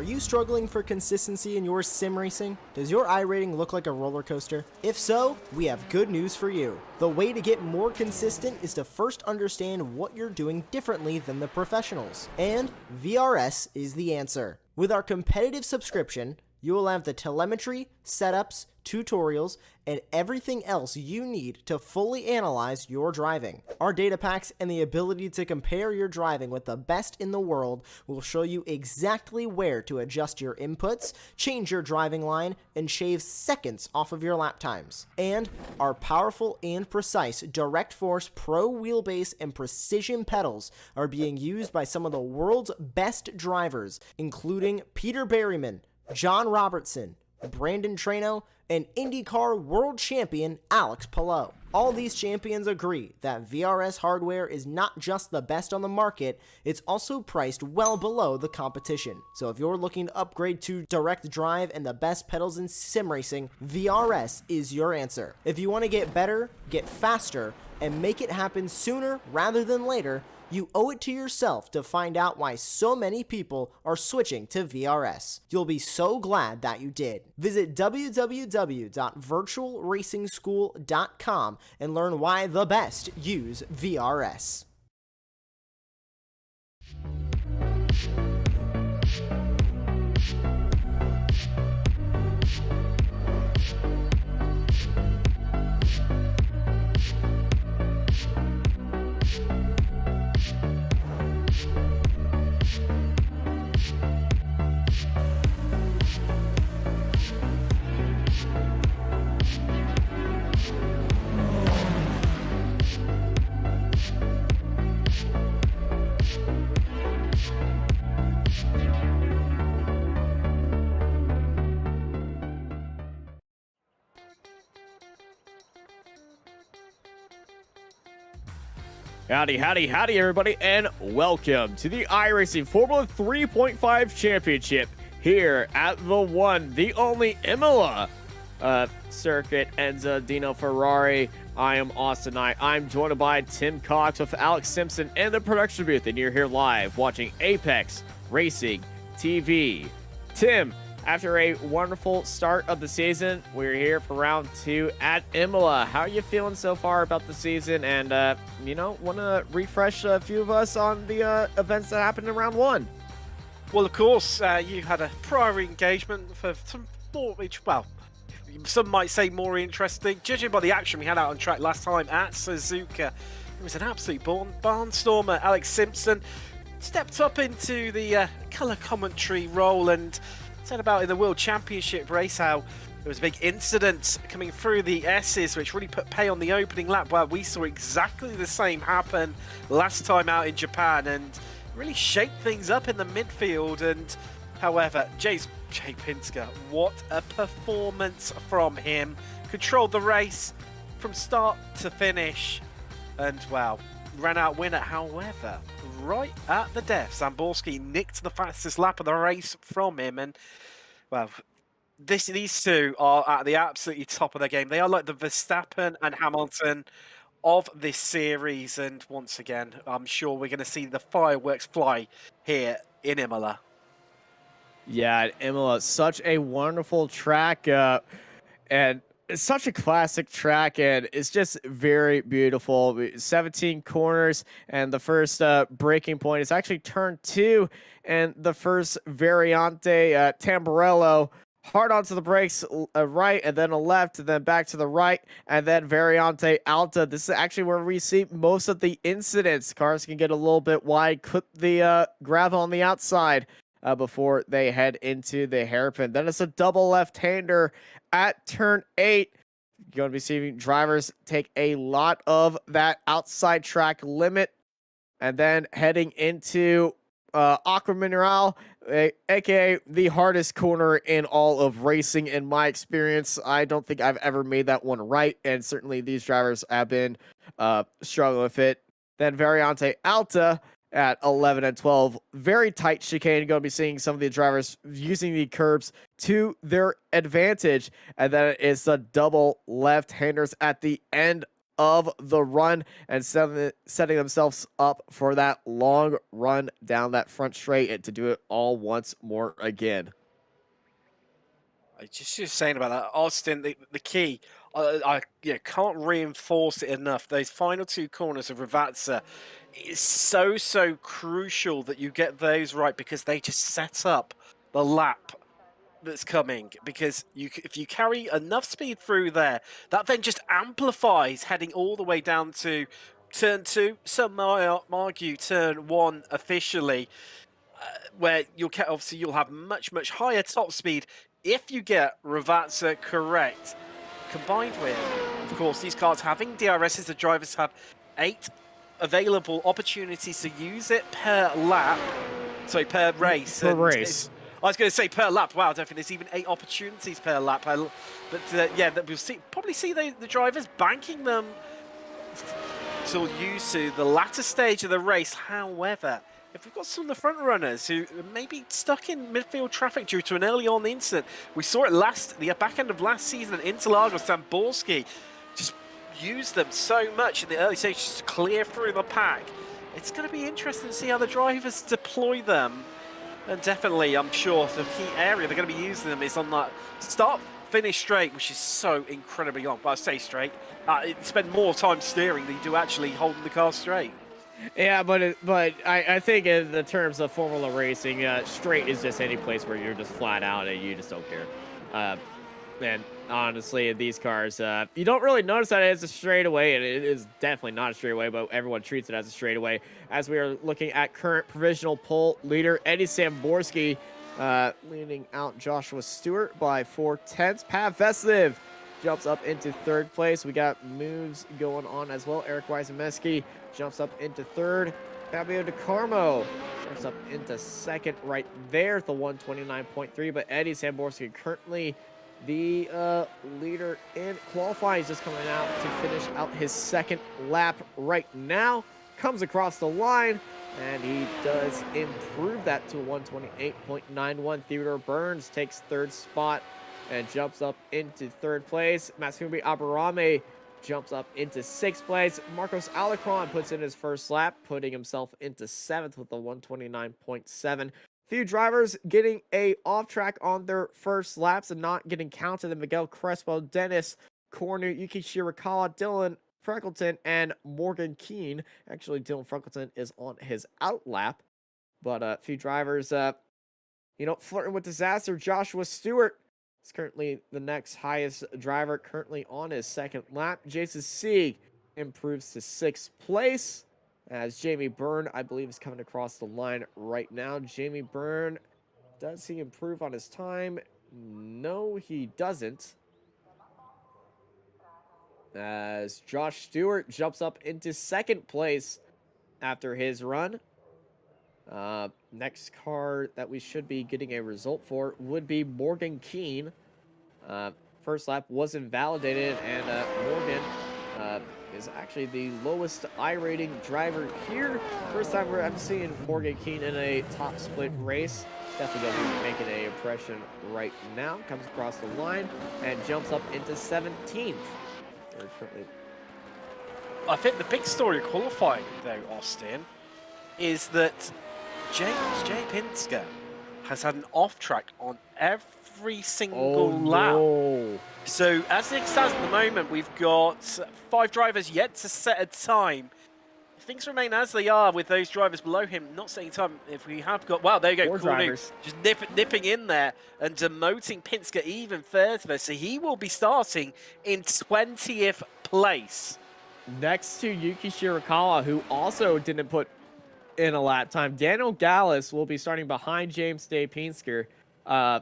Are you struggling for consistency in your sim racing? Does your iRating look like a roller coaster? If so, we have good news for you. The way to get more consistent is to first understand what you're doing differently than the professionals. And VRS is the answer. With our competitive subscription, you will have the telemetry, setups, tutorials, and everything else you need to fully analyze your driving. Our data packs and the ability to compare your driving with the best in the world will show you exactly where to adjust your inputs, change your driving line, and shave seconds off of your lap times. And our powerful and precise Direct Force Pro wheelbase and precision pedals are being used by some of the world's best drivers, including Peter Berryman, John Robertson, Brandon Trano, and IndyCar World Champion Alex Palou. All these champions agree that VRS hardware is not just the best on the market, it's also priced well below the competition. So if you're looking to upgrade to direct drive and the best pedals in sim racing, VRS is your answer. If you want to get better, get faster, and make it happen sooner rather than later, you owe it to yourself to find out why so many people are switching to VRS. You'll be so glad that you did. Visit www.virtualracingschool.com and learn why the best use VRS. Howdy, howdy, howdy, everybody, and welcome to the iRacing Formula 3.5 Championship here at the one, the only Imola circuit. Enzo Dino Ferrari. I am Austin Knight. I'm joined by Tim Cox with Alex Simpson and the production booth, and you're here live watching Apex Racing TV. Tim, after a wonderful start of the season, we're here for round 2 at Imola. How are you feeling so far about the season? And, want to refresh a few of us on the events that happened in round 1? Well, of course, you had a prior engagement for some more, well, some might say more interesting. Judging by the action we had out on track last time at Suzuka, it was an absolute barnstormer. Alex Simpson stepped up into the colour commentary role and said about in the World Championship race how there was a big incident coming through the S's which really put pay on the opening lap. Well, we saw exactly the same happen last time out in Japan and really shaped things up in the midfield. And however, Jay Pinsker, what a performance from him. Controlled the race from start to finish and, wow, ran out winner. However, right at the death, Zamborski nicked the fastest lap of the race from him. And, well, these two are at the absolutely top of their game. They are like the Verstappen and Hamilton of this series. And once again, I'm sure we're going to see the fireworks fly here in Imola. Yeah, Imola, such a wonderful track, and it's such a classic track, and it's just very beautiful. 17 corners, and the first braking point is actually turn 2, and the first Variante Tamburello hard onto the brakes, right, and then a left, and then back to the right, and then Variante Alta. This is actually where we see most of the incidents. Cars can get a little bit wide, clip the gravel on the outside before they head into the hairpin. Then it's a double left-hander at turn 8. You're going to be seeing drivers take a lot of that outside track limit, and then heading into Aqua Mineral, aka the hardest corner in all of racing in my experience. I don't think I've ever made that one right, and certainly these drivers have been struggling with it. Then Variante Alta at 11 and 12, very tight chicane. Going to be seeing some of the drivers using the curbs to their advantage, and then it's the double left-handers at the end of the run and setting themselves up for that long run down that front straight and to do it all once more again. Just saying about that, Austin, the key, I can't reinforce it enough. Those final 2 corners of Ravazza is so crucial that you get those right because they just set up the lap that's coming. Because if you carry enough speed through there, that then just amplifies heading all the way down to turn 2. Some might argue turn 1 officially, where you'll have much higher top speed if you get Ravazza correct. Combined with, of course, these cars having DRSs, the drivers have 8 available opportunities to use it per lap. Sorry, per race. Per race. I was going to say per lap. Wow, definitely. There's even 8 opportunities per lap. But yeah, we'll probably see the drivers banking them till used to the latter stage of the race. However, if we've got some of the front runners who may be stuck in midfield traffic due to an early on incident, we saw it the back end of last season at Interlagos. Zamborski just used them so much in the early stages to clear through the pack. It's going to be interesting to see how the drivers deploy them. And definitely, I'm sure the key area they're going to be using them is on that start-finish straight, which is so incredibly long. But I say straight, you spend more time steering than you do actually holding the car straight. Yeah, but I think in the terms of Formula racing, straight is just any place where you're just flat out and you just don't care. And honestly, in these cars, you don't really notice that it's a straightaway, and it is definitely not a straightaway, but everyone treats it as a straightaway. As we are looking at current provisional pole leader, Eddie Samborski, leading out Joshua Stewart by 4/10. Pat Vesliv jumps up into 3rd place. We got moves going on as well. Eric Weisemeski jumps up into 3rd. Fabio DeCarmo jumps up into 2nd right there at the 129.3, but Eddie Samborski currently the leader in qualifying. Is just coming out to finish out his 2nd lap right now. Comes across the line, and he does improve that to 128.91. Theodore Burns takes 3rd spot and jumps up into 3rd place. Masumi Aburame jumps up into 6th place. Marcos Alecron puts in his first lap, putting himself into 7th with a 129.7. few drivers getting a off track on their first laps and not getting counted. And Miguel Crespo, Dennis Cornu, Yuki Shirakawa, Dylan Freckleton, and Morgan Keane. Actually, Dylan Freckleton is on his out lap. But a few drivers, flirting with disaster. Joshua Stewart is currently the next highest driver, currently on his second lap. Jason Sieg improves to 6th place. As Jamie Byrne, I believe, is coming across the line right now. Jamie Byrne, does he improve on his time? No, he doesn't. As Josh Stewart jumps up into 2nd place after his run. Next car that we should be getting a result for would be Morgan Keane. First lap was invalidated, and Morgan is actually the lowest I-rating driver here. First time I'm seeing Morgan Keane in a top split race. Definitely going to be making an impression right now. Comes across the line and jumps up into 17th. I think the big story of qualifying, though, Austin, is that James J. Pinsker has had an off track on every single lap. No. So as it stands at the moment, we've got 5 drivers yet to set a time. Things remain as they are with those drivers below him not setting time. If we have got, wow, there you go, 4 drivers. just nipping in there and demoting Pinsker even further. So he will be starting in 20th place. Next to Yuki Shirakawa, who also didn't put in a lap time. Daniel Gallus will be starting behind James Day Pinsker. I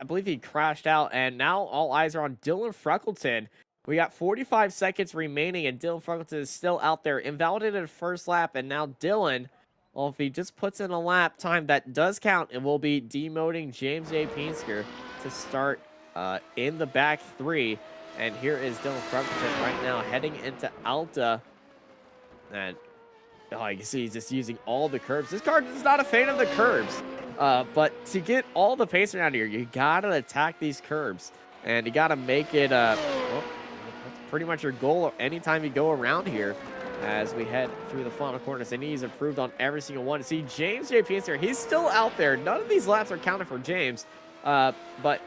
believe he crashed out, and now all eyes are on Dylan Freckleton. We got 45 seconds remaining, and Dylan Freckleton is still out there. Invalidated first lap, and now Dylan, well, if he just puts in a lap time, that does count, and will be demoting James A. Pinsker to start in the back 3. And here is Dylan Freckleton right now heading into Alta. And you can see he's just using all the curbs. This car is not a fan of the curbs. But to get all the pace around here, you gotta attack these curbs. And you gotta make it, well, that's pretty much your goal anytime you go around here as we head through the final corners. And he's improved on every single one. See, James J. Pinsker, he's still out there. None of these laps are counted for James. But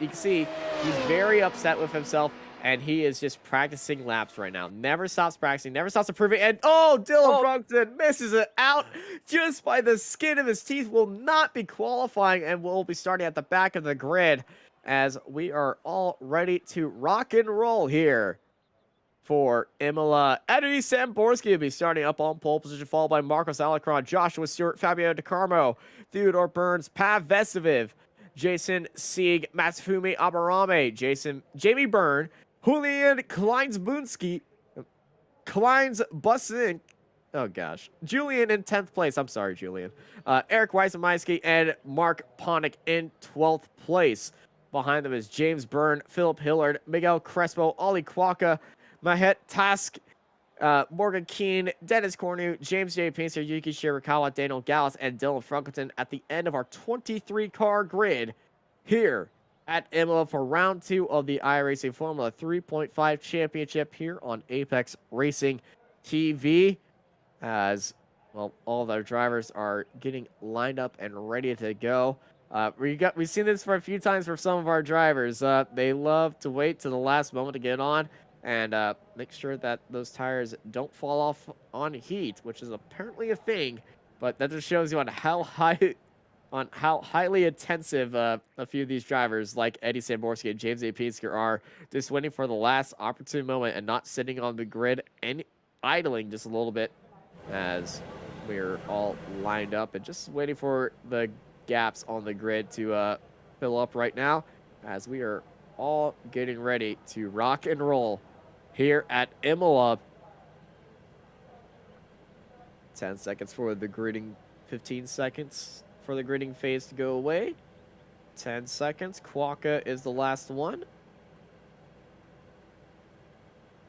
you can see he's very upset with himself. And he is just practicing laps right now. Never stops practicing, never stops improving. And Dylan Freckleton misses it out just by the skin of his teeth. Will not be qualifying and will be starting at the back of the grid as we are all ready to rock and roll here for Imola. Eddie Samborski will be starting up on pole position, followed by Marcos Alacron, Joshua Stewart, Fabio DeCarmo, Theodore Burns, Pav Veseviv, Jason Sieg, Matsufumi Abarame, Jamie Byrne, Julian Kleinsbunski, Kleinsbusin, oh gosh, Julian in 10th place. I'm sorry, Julian. Eric Weissemaisky and Mark Ponick in 12th place. Behind them is James Byrne, Philip Hillard, Miguel Crespo, Ollie Kwaka, Mahet Task, Morgan Keane, Dennis Cornu, James J. Pinsker, Yuki Shirakawa, Daniel Gallus, and Dylan Freckleton at the end of our 23-car grid here at Imola for round 2 of the iRacing Formula 3.5 Championship here on Apex Racing TV. As, well, all of our drivers are getting lined up and ready to go. We've seen this for a few times for some of our drivers. They love to wait to the last moment to get on and make sure that those tires don't fall off on heat, which is apparently a thing. But that just shows you on how highly intensive a few of these drivers like Eddie Samborski and James A. Pinsker are, just waiting for the last opportune moment and not sitting on the grid and idling just a little bit as we're all lined up and just waiting for the gaps on the grid to fill up right now as we are all getting ready to rock and roll here at Imola. 10 seconds for the gridding, 15 seconds for the gridding phase to go away. 10 seconds. Kwaka is the last one.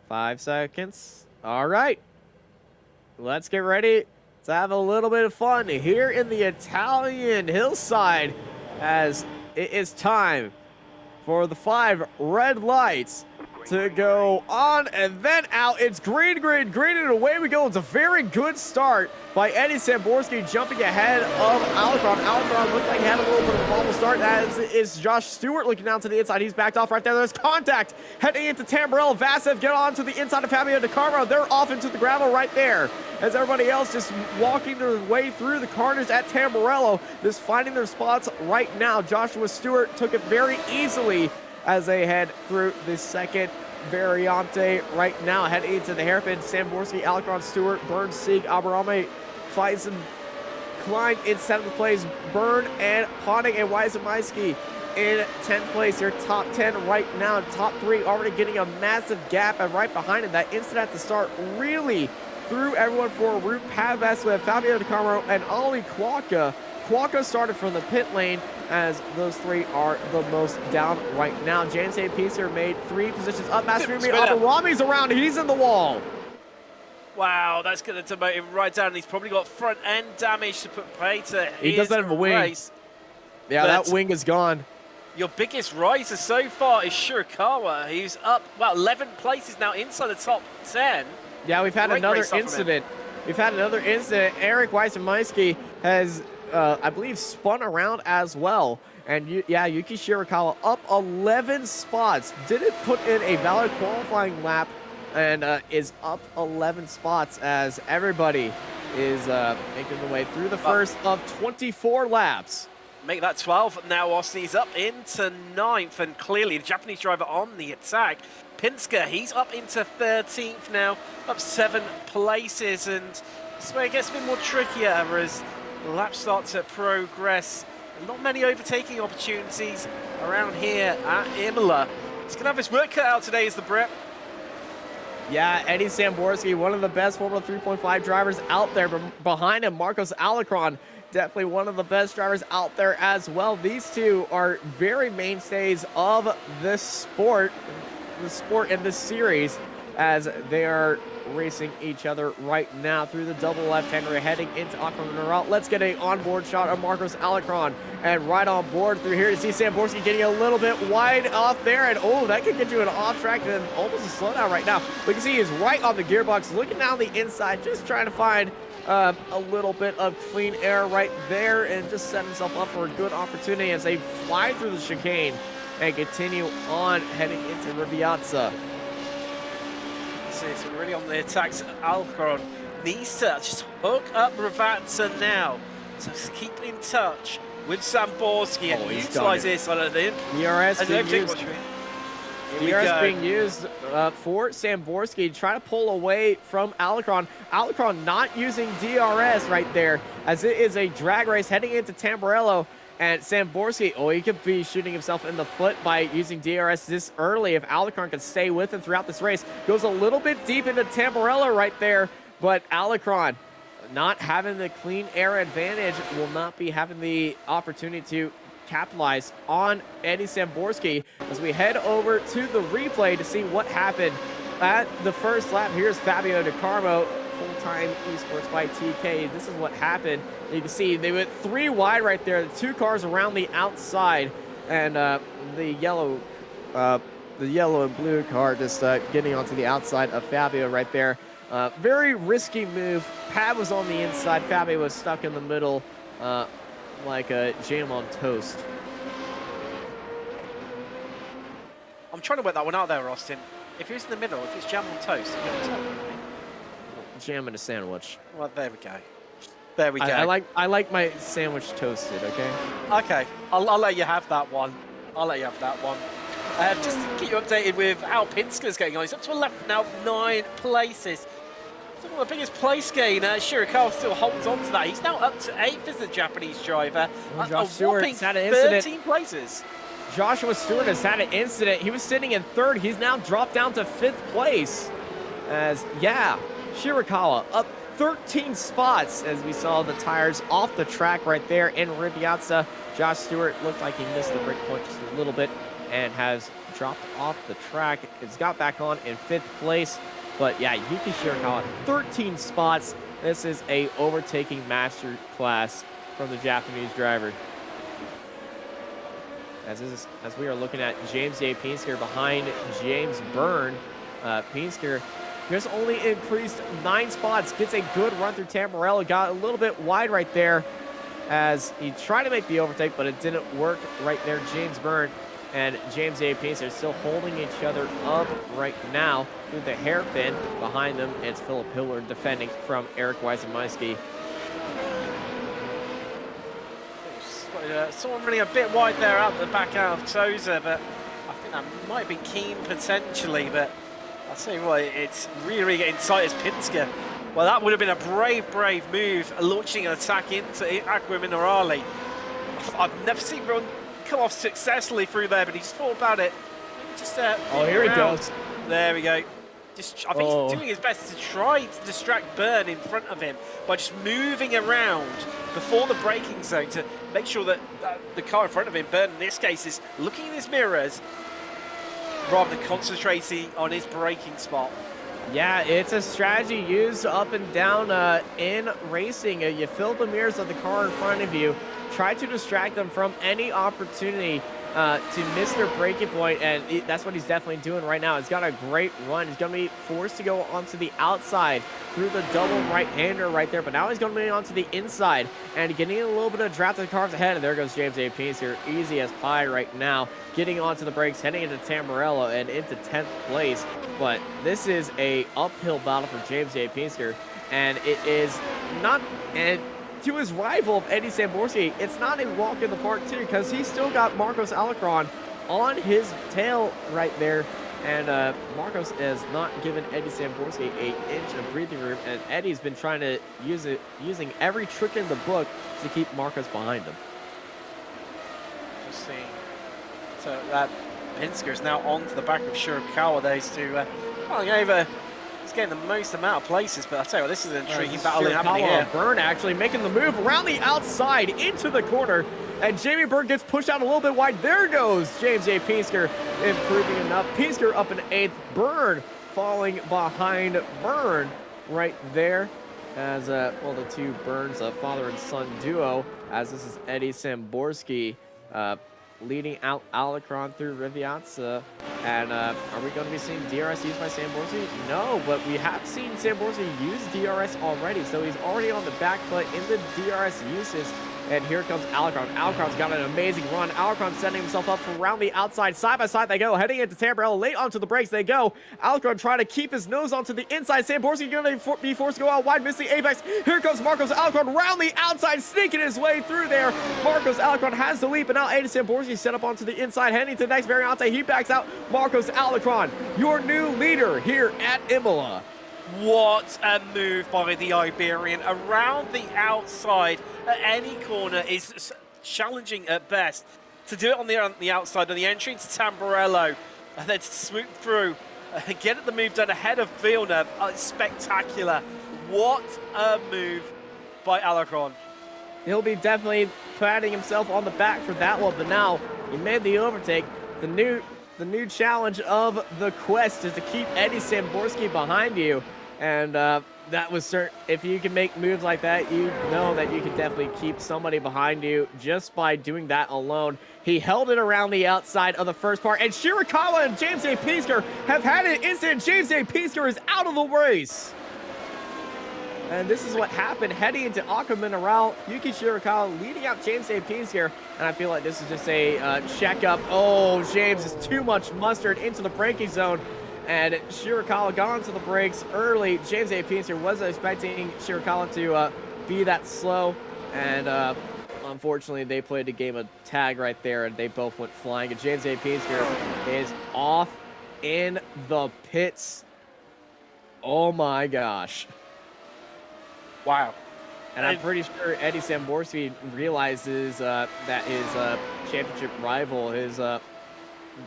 5 seconds. All right. Let's get ready to have a little bit of fun here in the Italian hillside as it is time for the 5 red lights to go on and then out. It's green, green, green, and away we go. It's a very good start by Eddie Samborski jumping ahead of Alicron. Alicron looked like he had a little bit of a bobble start. As is Josh Stewart looking down to the inside. He's backed off right there. There's contact heading into Tamborello. Vasev get on to the inside of Fabio DeCarmo. They're off into the gravel right there. As everybody else just walking their way through the corners at Tamborello, just finding their spots right now. Joshua Stewart took it very easily as they head through the second variante right now. Heading into the hairpin, Samborski, Alicron, Stewart, Burns, Sieg, Aberame, Feisen, Klein in 7th place, Byrne and Ponting and Weisemeiski in 10th place. Your top 10 right now. Top 3 already getting a massive gap, and right behind it, that instant at the start really threw everyone for a root. Pavas with Fabio DeCarmo and Ollie Kwaka. Kwaka started from the pit lane, as those 3 are the most down right now. James A. Piecer made 3 positions up. Mastroumi Aberami's around. He's in the wall. Wow, that's going to demote him right down. He's probably got front end damage to put pay to his He doesn't have a wing. race. Yeah, that wing is gone. Your biggest riser so far is Shirakawa. He's up, well, 11 places now inside the top 10. Yeah, we've had another incident. We've had another incident. Eric Weisemeiski has, I believe, spun around as well. And yeah, Yuki Shirakawa up 11 spots. Didn't put in a valid qualifying lap, and is up 11 spots as everybody is making their way through the first of 24 laps. Make that 12. Now Austin's up into 9th, and clearly the Japanese driver on the attack. Pinsker, he's up into 13th now, up 7 places, and this way it gets a bit more trickier as the laps start to progress. Not many overtaking opportunities around here at Imola. He's going to have his work cut out today, is the Brit. Yeah, Eddie Samborski, one of the best Formula 3.5 drivers out there. Behind him, Marcos Alicron, definitely one of the best drivers out there as well. These two are very mainstays of this sport in this series, as they are racing each other right now through the double left-hander heading into Aquaman. Let's get an onboard shot of Marcos Alicron, and right on board through here to see Samborski getting a little bit wide off there, and oh, that could get you an off track and almost a slowdown right now. We can see he's right on the gearbox, looking down the inside, just trying to find a little bit of clean air right there, and just set himself up for a good opportunity as they fly through the chicane and continue on heading into Riviazza. So we're really on the attacks. Alcron needs to just hook up Riviazza now. So keep in touch with Samborski and utilize this on an DRS being used. DRS being used for Samborski, trying to pull away from Alicron. Alicron not using DRS right there, as it is a drag race heading into Tamborello. And Samborski, oh, he could be shooting himself in the foot by using DRS this early if Alicron could stay with him throughout this race. Goes a little bit deep into Tamborello right there, but Alicron, not having the clean air advantage, will not be having the opportunity to capitalize on Eddie Samborski as we head over to the replay to see what happened at the first lap. Here's Fabio DeCarmo, full-time Esports by TK. This is what happened. You can see they went 3 wide right there. The 2 cars around the outside, and the yellow and blue car just getting onto the outside of Fabio right there. Very risky move. Pat was on the inside. Fabio was stuck in the middle like a jam on toast. I'm trying to work that one out there, Austin. If it's in the middle, if it's jam on toast, you're going to tell me. Jam in a sandwich. Well, there we go. There we go. I like my sandwich toasted, okay? Okay, I'll let you have that one. I'll let you have that one. Just to keep you updated with how Pinsker's going on. He's up to 11 now, 9 places. It's one of the biggest place gain. Shirakawa still holds on to that. He's now up to 8th as the Japanese driver. Josh Stewart's had an 13 places. Joshua Stewart has had an incident. He was sitting in 3rd. He's now dropped down to 5th place. As, yeah, Shirakawa up 13 spots as we saw the tires off the track right there in Riviazza. Josh Stewart looked like he missed the break point just a little bit and has dropped off the track. It's got back on in 5th place. But yeah, Yuki Shirakawa, 13 spots. This is a overtaking master class from the Japanese driver. as we are looking at James A. Pinsker behind James Byrne. Pinsker just only increased 9 spots, gets a good run through Tamborello, got a little bit wide right there as he tried to make the overtake, but it didn't work right there. James Byrne and James A. Pinsker still holding each other up right now through the hairpin. Behind them, it's Philip Hillard defending from Eric Weisenmeisky. Someone running a bit wide there out the back out of Tozer, but I think that might be Keen potentially, but I'll tell you what, it's really getting tight as Pinsker. Well, that would have been a brave move, launching an attack into Aqua Minerale. I've never seen Ron come off successfully through there, but he's thought about it. Just oh, here he goes. There we go. I think he's doing his best to try to distract Byrne in front of him by just moving around before the braking zone to make sure that the car in front of him, Byrne in this case, is looking in his mirrors rather than concentrating on his braking spot. Yeah, it's a strategy used up and down in racing. You fill the mirrors of the car in front of you, try to distract them from any opportunity to miss their braking point, and that's what he's definitely doing right now. He's got a great run. He's going to be forced to go onto the outside through the double right-hander right there, but now he's going to be onto the inside and getting a little bit of draft of the cars ahead, and there goes James A. Pinsker, easy as pie right now, getting onto the brakes, heading into Tamborello and into 10th place, but this is a uphill battle for James A. Pinsker, and it is not... to his rival, Eddie Samborski, it's not a walk in the park too, because he's still got Marcos Alarcon on his tail right there, and Marcos has not given Eddie Samborski an inch of breathing room, and Eddie's been trying to using every trick in the book to keep Marcos behind him. Just seeing, so that Pinsker is now on to the back of Shirakawa. Those two, over. He's getting the most amount of places, but I'll tell you what, this is an intriguing battle happening here. Byrne actually making the move around the outside into the corner, and Jamie Byrne gets pushed out a little bit wide. There goes James A. Pinsker, improving enough. Pinsker up in 8th, Byrne falling behind Byrne right there as, well, the two Byrnes, a father and son duo, as this is Eddie Samborski leading out Alarcon through Riviazza. And are we going to be seeing DRS used by Samborski? No, but we have seen Samborski use DRS already, so he's already on the back foot in the DRS uses. And here comes Alarcon. Alarcon's got an amazing run. Alarcon setting himself up from around the outside. Side by side they go, heading into Tamborello. Late onto the brakes they go. Alarcon trying to keep his nose onto the inside. Samborski going to be forced to go out wide, missing apex. Here comes Marcos Alarcon round the outside, sneaking his way through there. Marcos Alarcon has the lead, but now Eddie Samborski set up onto the inside, heading to the next variante. He backs out. Marcos Alarcon, your new leader here at Imola. What a move by the Iberian. Around the outside at any corner is challenging at best. To do it on the outside, on the entry into Tamborello, and then to swoop through and get the move done ahead of Villeneuve. It's spectacular. What a move by Alarcon. He'll be definitely patting himself on the back for that one, but now he made the overtake. The new challenge of the quest is to keep Eddie Samborski behind you, and that was certain. If you can make moves like that, you know that you can definitely keep somebody behind you just by doing that alone. He held it around the outside of the first part, and Shirakawa and James A. Pinsker have had an incident. James A. Pinsker is out of the race. And this is what happened heading into Aqua Mineral. Yuki Shirakawa leading out James A. Pinsker. And I feel like this is just a checkup. Oh, James is too much mustard into the braking zone. And Shirakawa got onto the brakes early. James A. Pinsker wasn't expecting Shirakawa to be that slow. And unfortunately, they played a game of tag right there, and they both went flying. And James A. Pinsker is off in the pits. Oh my gosh. Wow. And I'm pretty sure Eddie Samborski realizes that his championship rival, his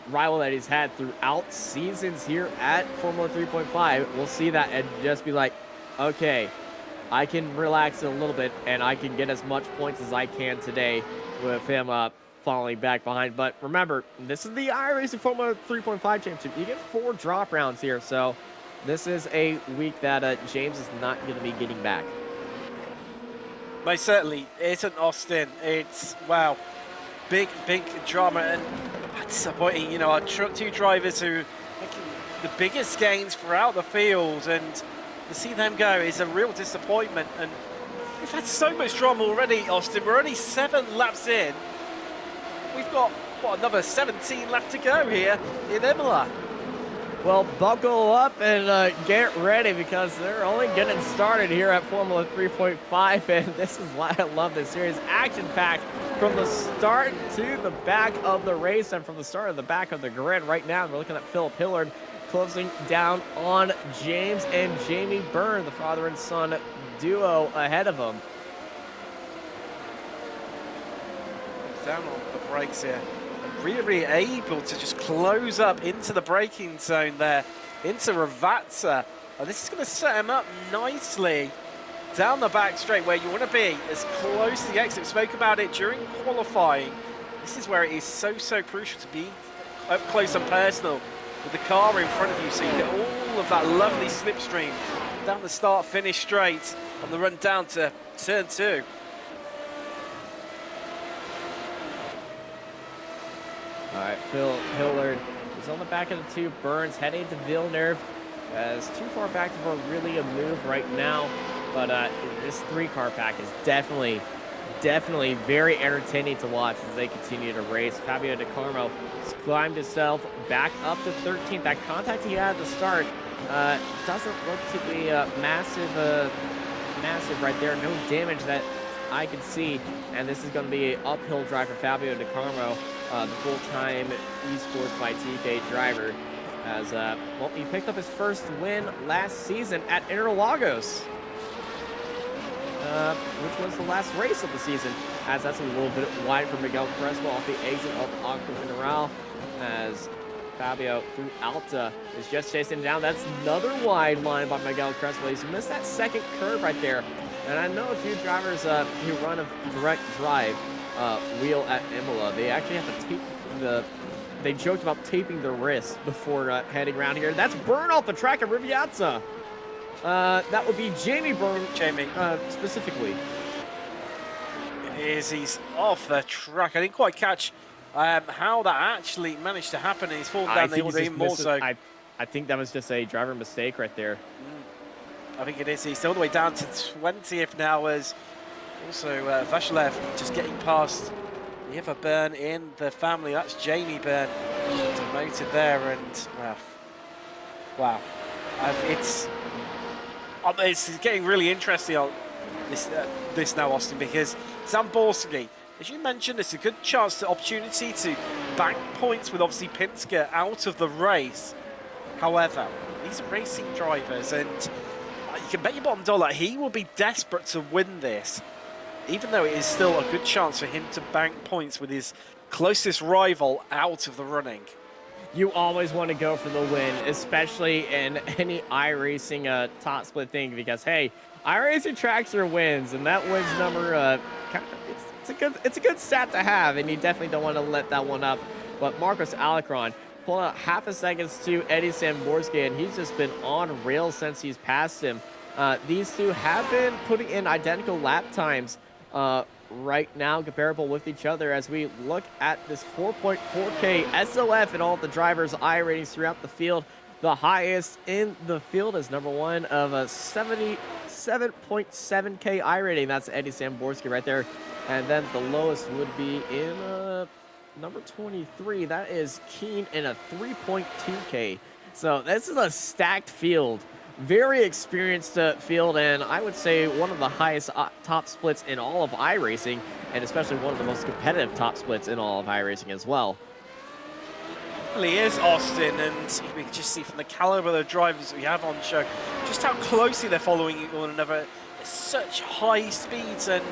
rival that he's had throughout seasons here at Formula 3.5, will see that and just be like, okay, I can relax a little bit and I can get as much points as I can today with him falling back behind. But remember, this is the iRacing Formula 3.5 championship. You get 4 drop rounds here, so this is a week that James is not going to be getting back. Most certainly, it's an Austin. It's, wow. big drama and disappointing. You know, our two drivers who making the biggest gains throughout the field, and to see them go is a real disappointment. And we've had so much drama already, Austin. We're only 7 laps in. We've got, what, another 17 left to go here in Imola. Well, buckle up and get ready, because they're only getting started here at Formula 3.5, and this is why I love this series. Action-packed from the start to the back of the race, and from the start of the back of the grid. Right now, we're looking at Philip Hillard closing down on James and Jamie Byrne, the father and son duo ahead of him. Down on the brakes here. Really able to just close up into the braking zone there, into Ravazza. And this is going to set him up nicely down the back straight where you want to be, as close to the exit. We spoke about it during qualifying. This is where it is so crucial to be up close and personal with the car in front of you, so you get all of that lovely slipstream down the start-finish straight on the run down to turn 2. All right, Phil Hillard is on the back of the 2. Burns heading to Villeneuve. It's too far back for really a move right now, but this 3-car pack is definitely very entertaining to watch as they continue to race. Fabio De Carmo has climbed himself back up to 13th. That contact he had at the start doesn't look to be massive right there. No damage that I can see, and this is going to be an uphill drive for Fabio De Carmo, the full-time Esports by TK driver, as well, he picked up his first win last season at Interlagos, which was the last race of the season, as that's a little bit wide for Miguel Crespo off the exit of Octo General, as Fabio through Alta is just chasing down. That's another wide line by Miguel Crespo. He's missed that second curve right there. And I know a few drivers who run a direct drive wheel at Imola. They actually have to tape they joked about taping their wrists before heading around here. That's Byrne off the track at Riviazza. That would be Jamie Byrne, specifically. It is. He's off the track. I didn't quite catch how that actually managed to happen. He's fallen down the order even more so. I think that was just a driver mistake right there. I think it is. He's all the way down to 20th now, as also Vashlev just getting past the other Byrne in the family. That's Jamie Byrne demoted there, and wow. It's getting really interesting on this now, Austin, because Zamborski, as you mentioned, it's a good chance, the opportunity to bank points with obviously Pinsker out of the race. However, these are racing drivers, and you can bet your bottom dollar he will be desperate to win this, even though it is still a good chance for him to bank points with his closest rival out of the running. You always want to go for the win, especially in any iRacing top split thing, because hey, iRacing tracks are wins, and that wins number it's a good stat to have, and you definitely don't want to let that one up. But Marcos Alicron pulling out half a second to Eddie Samborski, and he's just been on rails since he's passed him. These two have been putting in identical lap times right now, comparable with each other, as we look at this 4.4K SOF and all the drivers' I ratings throughout the field. The highest in the field is number 1 of a 77.7K I rating. That's Eddie Samborski right there. And then the lowest would be in number 23. That is Keen in a 3.2K. So this is a stacked field. Very experienced field, and I would say one of the highest top splits in all of iRacing, and especially one of the most competitive top splits in all of iRacing as well. Well, he is, Austin, and we can just see from the caliber of the drivers we have on show just how closely they're following one another at such high speeds, and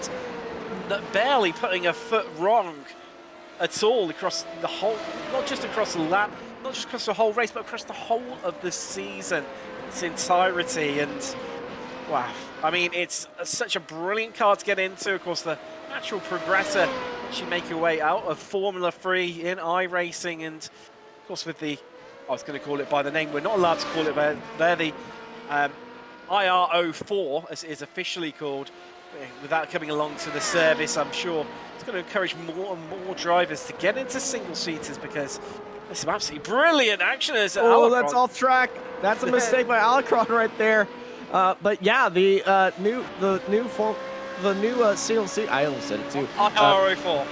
barely putting a foot wrong at all across the whole, not just across the lap, not just across the whole race, but across the whole of the season, its entirety. And wow, I mean, it's such a brilliant car to get into. Of course, the natural progressor once you make your way out of Formula 3 in iRacing, and of course with the, I was going to call it by the name we're not allowed to call it, but they're the IR04, as it is officially called, without coming along to the service, I'm sure it's going to encourage more and more drivers to get into single-seaters because there's some absolutely brilliant action as Oh, Alecron. that's off track. That's a mistake by Alecron right there. But yeah, the new single seat. I almost said it too. IR04.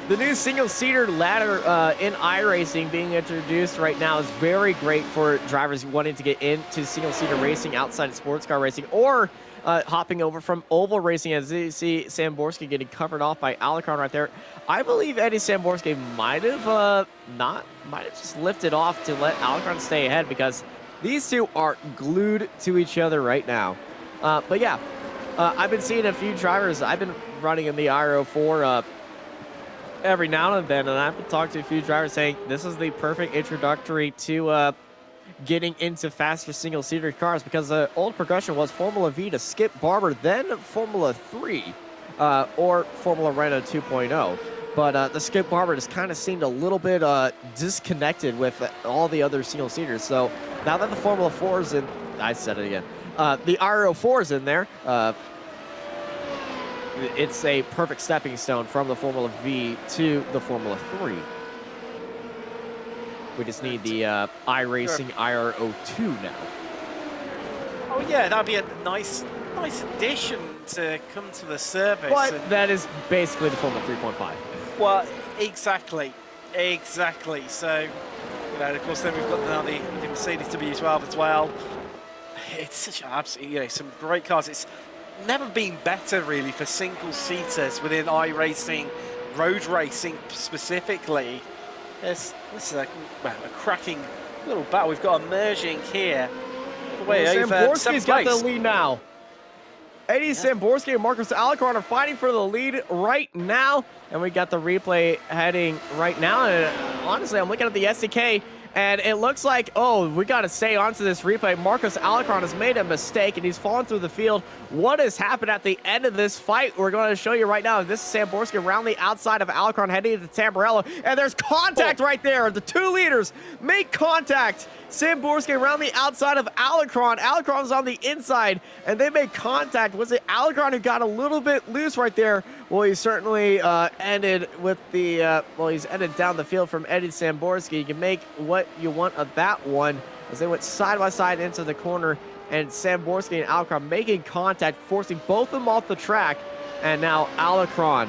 The new single-seater ladder in iRacing being introduced right now is very great for drivers wanting to get into single-seater racing outside of sports car racing, or hopping over from oval racing, as you see Samborski getting covered off by Alecron right there. I believe Eddie Samborski might have just lifted off to let Alecron stay ahead, because these two are glued to each other right now. But yeah, I've been seeing a few drivers. I've been running in the IRO4 every now and then, and I've been talking to a few drivers saying this is the perfect introductory to getting into faster single-seater cars, because the old progression was Formula V to Skip Barber, then Formula 3, or Formula Renault 2.0. But the Skip Barber just kind of seemed a little bit disconnected with all the other single-seaters. So now that the Formula 4 is in, I said it again, the RO4 is in there, it's a perfect stepping stone from the Formula V to the Formula 3. We just need the iRacing IRO2 now. Oh yeah, that'd be a nice addition to come to the service. But that is basically the Formula 3.5. Well, exactly. So, you know, of course, then we've got now the Mercedes W12 as well. It's such absolutely, some great cars. It's never been better really for single-seaters within iRacing, road racing specifically. This is a cracking little battle we've got emerging here. All the way over Samborski's got the lead now. Eddie Samborski and Marcus Alecron are fighting for the lead right now, and we got the replay heading right now. And honestly, I'm looking at the SDK, and it looks like, oh, we got to stay on to this replay. Marcus Alecron has made a mistake, and he's fallen through the field. What has happened at the end of this fight? We're going to show you right now. This is Samborski around the outside of Alecron heading to Tamburello, and there's contact right there. The two leaders make contact. Samborski around the outside of Alecron. Alecron's on the inside, and they made contact. Was it Alecron who got a little bit loose right there? Well, he certainly ended with the, he's ended down the field from Eddie Samborski. You can make what you want of that one, as they went side by side into the corner, and Samborski and Alecron making contact, forcing both of them off the track. And now Alecron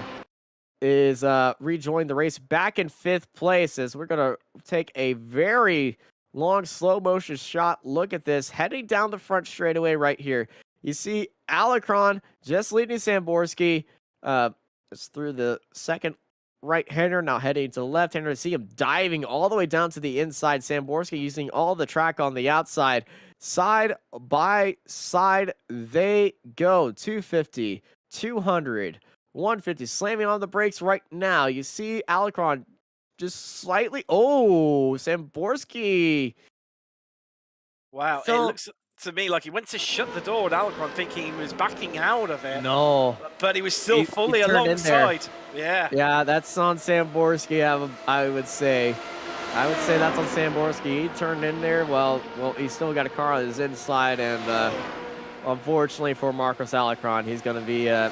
is rejoining the race back in 5th place, as we're going to take a very long slow motion shot. Look at this, heading down the front straightaway right here. You see Alecron just leading Samborski. It's through the second right-hander, now heading to the left-hander. See him diving all the way down to the inside. Samborski using all the track on the outside. Side by side they go. 250, 200, 150. Slamming on the brakes right now. You see Alecron just slightly. Oh, Samborski. Wow, it looks to me like he went to shut the door with Alecron, thinking he was backing out of it. No. But he was still fully alongside. Yeah. Yeah, that's on Samborski, I would say. I would say that's on Samborski. He turned in there. Well, he's still got a car on his inside, and unfortunately for Marcus Alecron, he's going to be a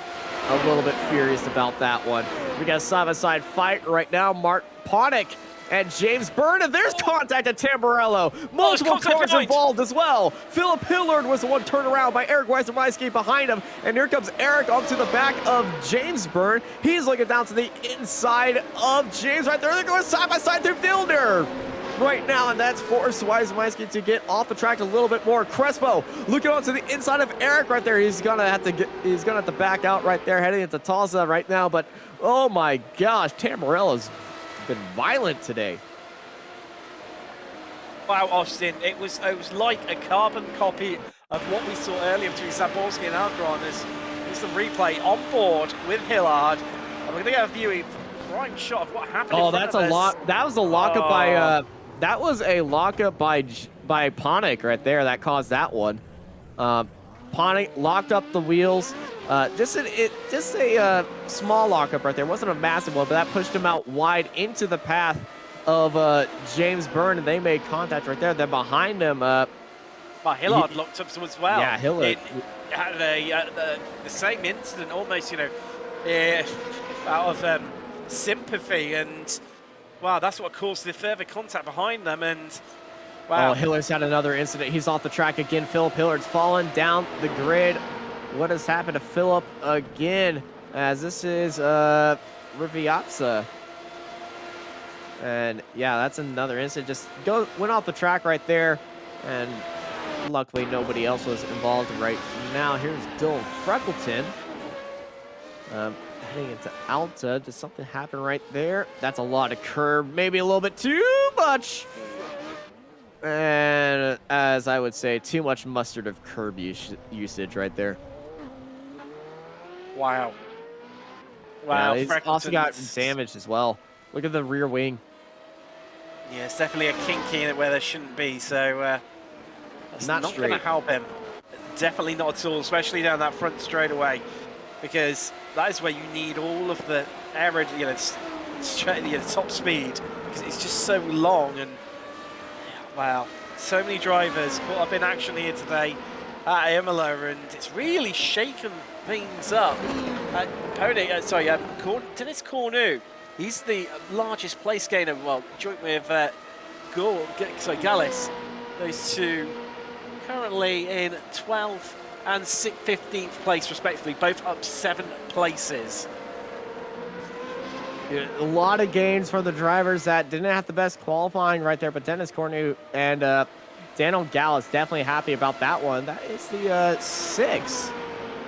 little bit furious about that one. We got a side-by-side fight right now. Mark Ponick and James Byrne, and there's contact at Tamburello. Multiple cars involved as well. Philip Hillard was the one turned around by Eric Weiser-Meiske behind him, and here comes Eric onto the back of James Byrne. He's looking down to the inside of James right there. They're going side by side through Filner right now, and that's forced Weiser-Meiske to get off the track a little bit more. Crespo looking onto the inside of Eric right there. He's gonna have to back out right there, heading into Tulsa right now. But oh my gosh, Tamburello's been violent today. Wow, Austin, it was like a carbon copy of what we saw earlier between Samborski and Alecron. There's the replay on board with Hillard. And we're going to get a viewing prime shot of what happened. Oh, that's a lock. That was a lockup by. That was a lockup by Ponick right there. That caused that one. Ponick locked up the wheels. Just a small lockup right there. It wasn't a massive one, but that pushed him out wide into the path of James Byrne, and they made contact right there. Then behind him, Well, Hillard locked up some as well. Yeah, Hillard. It had the same incident, almost, you know, out of sympathy, and wow, that's what caused the further contact behind them. And wow, Oh, Hillard's had another incident. He's off the track again. Philip Hillard's fallen down the grid. What has happened to Philip again? As this is Riviazza. And yeah, that's another incident. Just went off the track right there, and luckily nobody else was involved right now. Here's Dylan Freckleton. Heading into Alta. Did something happen right there? That's a lot of curb. Maybe a little bit too much. And as I would say, too much mustard of curb usage right there. wow. Wow, Yeah, he's also got damaged as well. Look at the rear wing. Yeah, it's definitely a kink in it where there shouldn't be, so that's Not not going to straight. help him. Definitely not at all, especially down that front straightaway, because that is where you need all of the aero, you know, top speed, because it's just so long. And wow, so many drivers caught up in action here today at Imola, and it's really shaken things up. Dennis Cornu, he's the largest place gainer, well, joint with Gallis. Those two currently in 12th and 15th place, respectively, both up 7 places. A lot of gains for the drivers that didn't have the best qualifying right there, but Dennis Cornu and Daniel Gallus definitely happy about that one. That is the 6th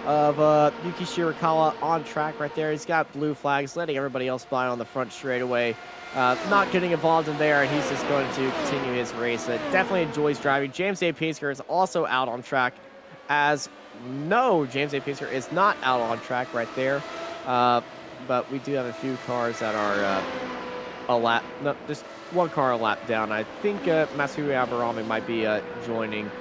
of Yuki Shirakawa on track right there. He's got blue flags, letting everybody else by on the front straightaway. Not getting involved in there, and he's just going to continue his race. Definitely enjoys driving. James A. Pacer is also out on track. As no, James A. Pacer is not out on track right there. But we do have a few cars that are just one car a lap down. I think Masuri Abarami might be joining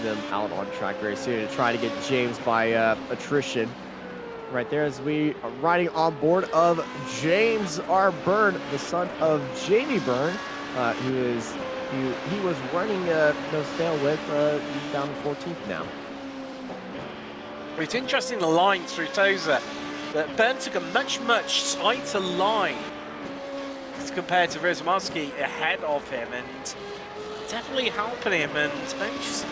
them out on track very soon to try to get James by attrition. Right there, as we are riding on board of James R. Byrne, the son of Jamie Byrne, he was running no sail with. He's down to 14th now. It's interesting, the line through Toza, that Byrne took a much tighter line as compared to Rozmarski ahead of him, and definitely helping him. And maybe just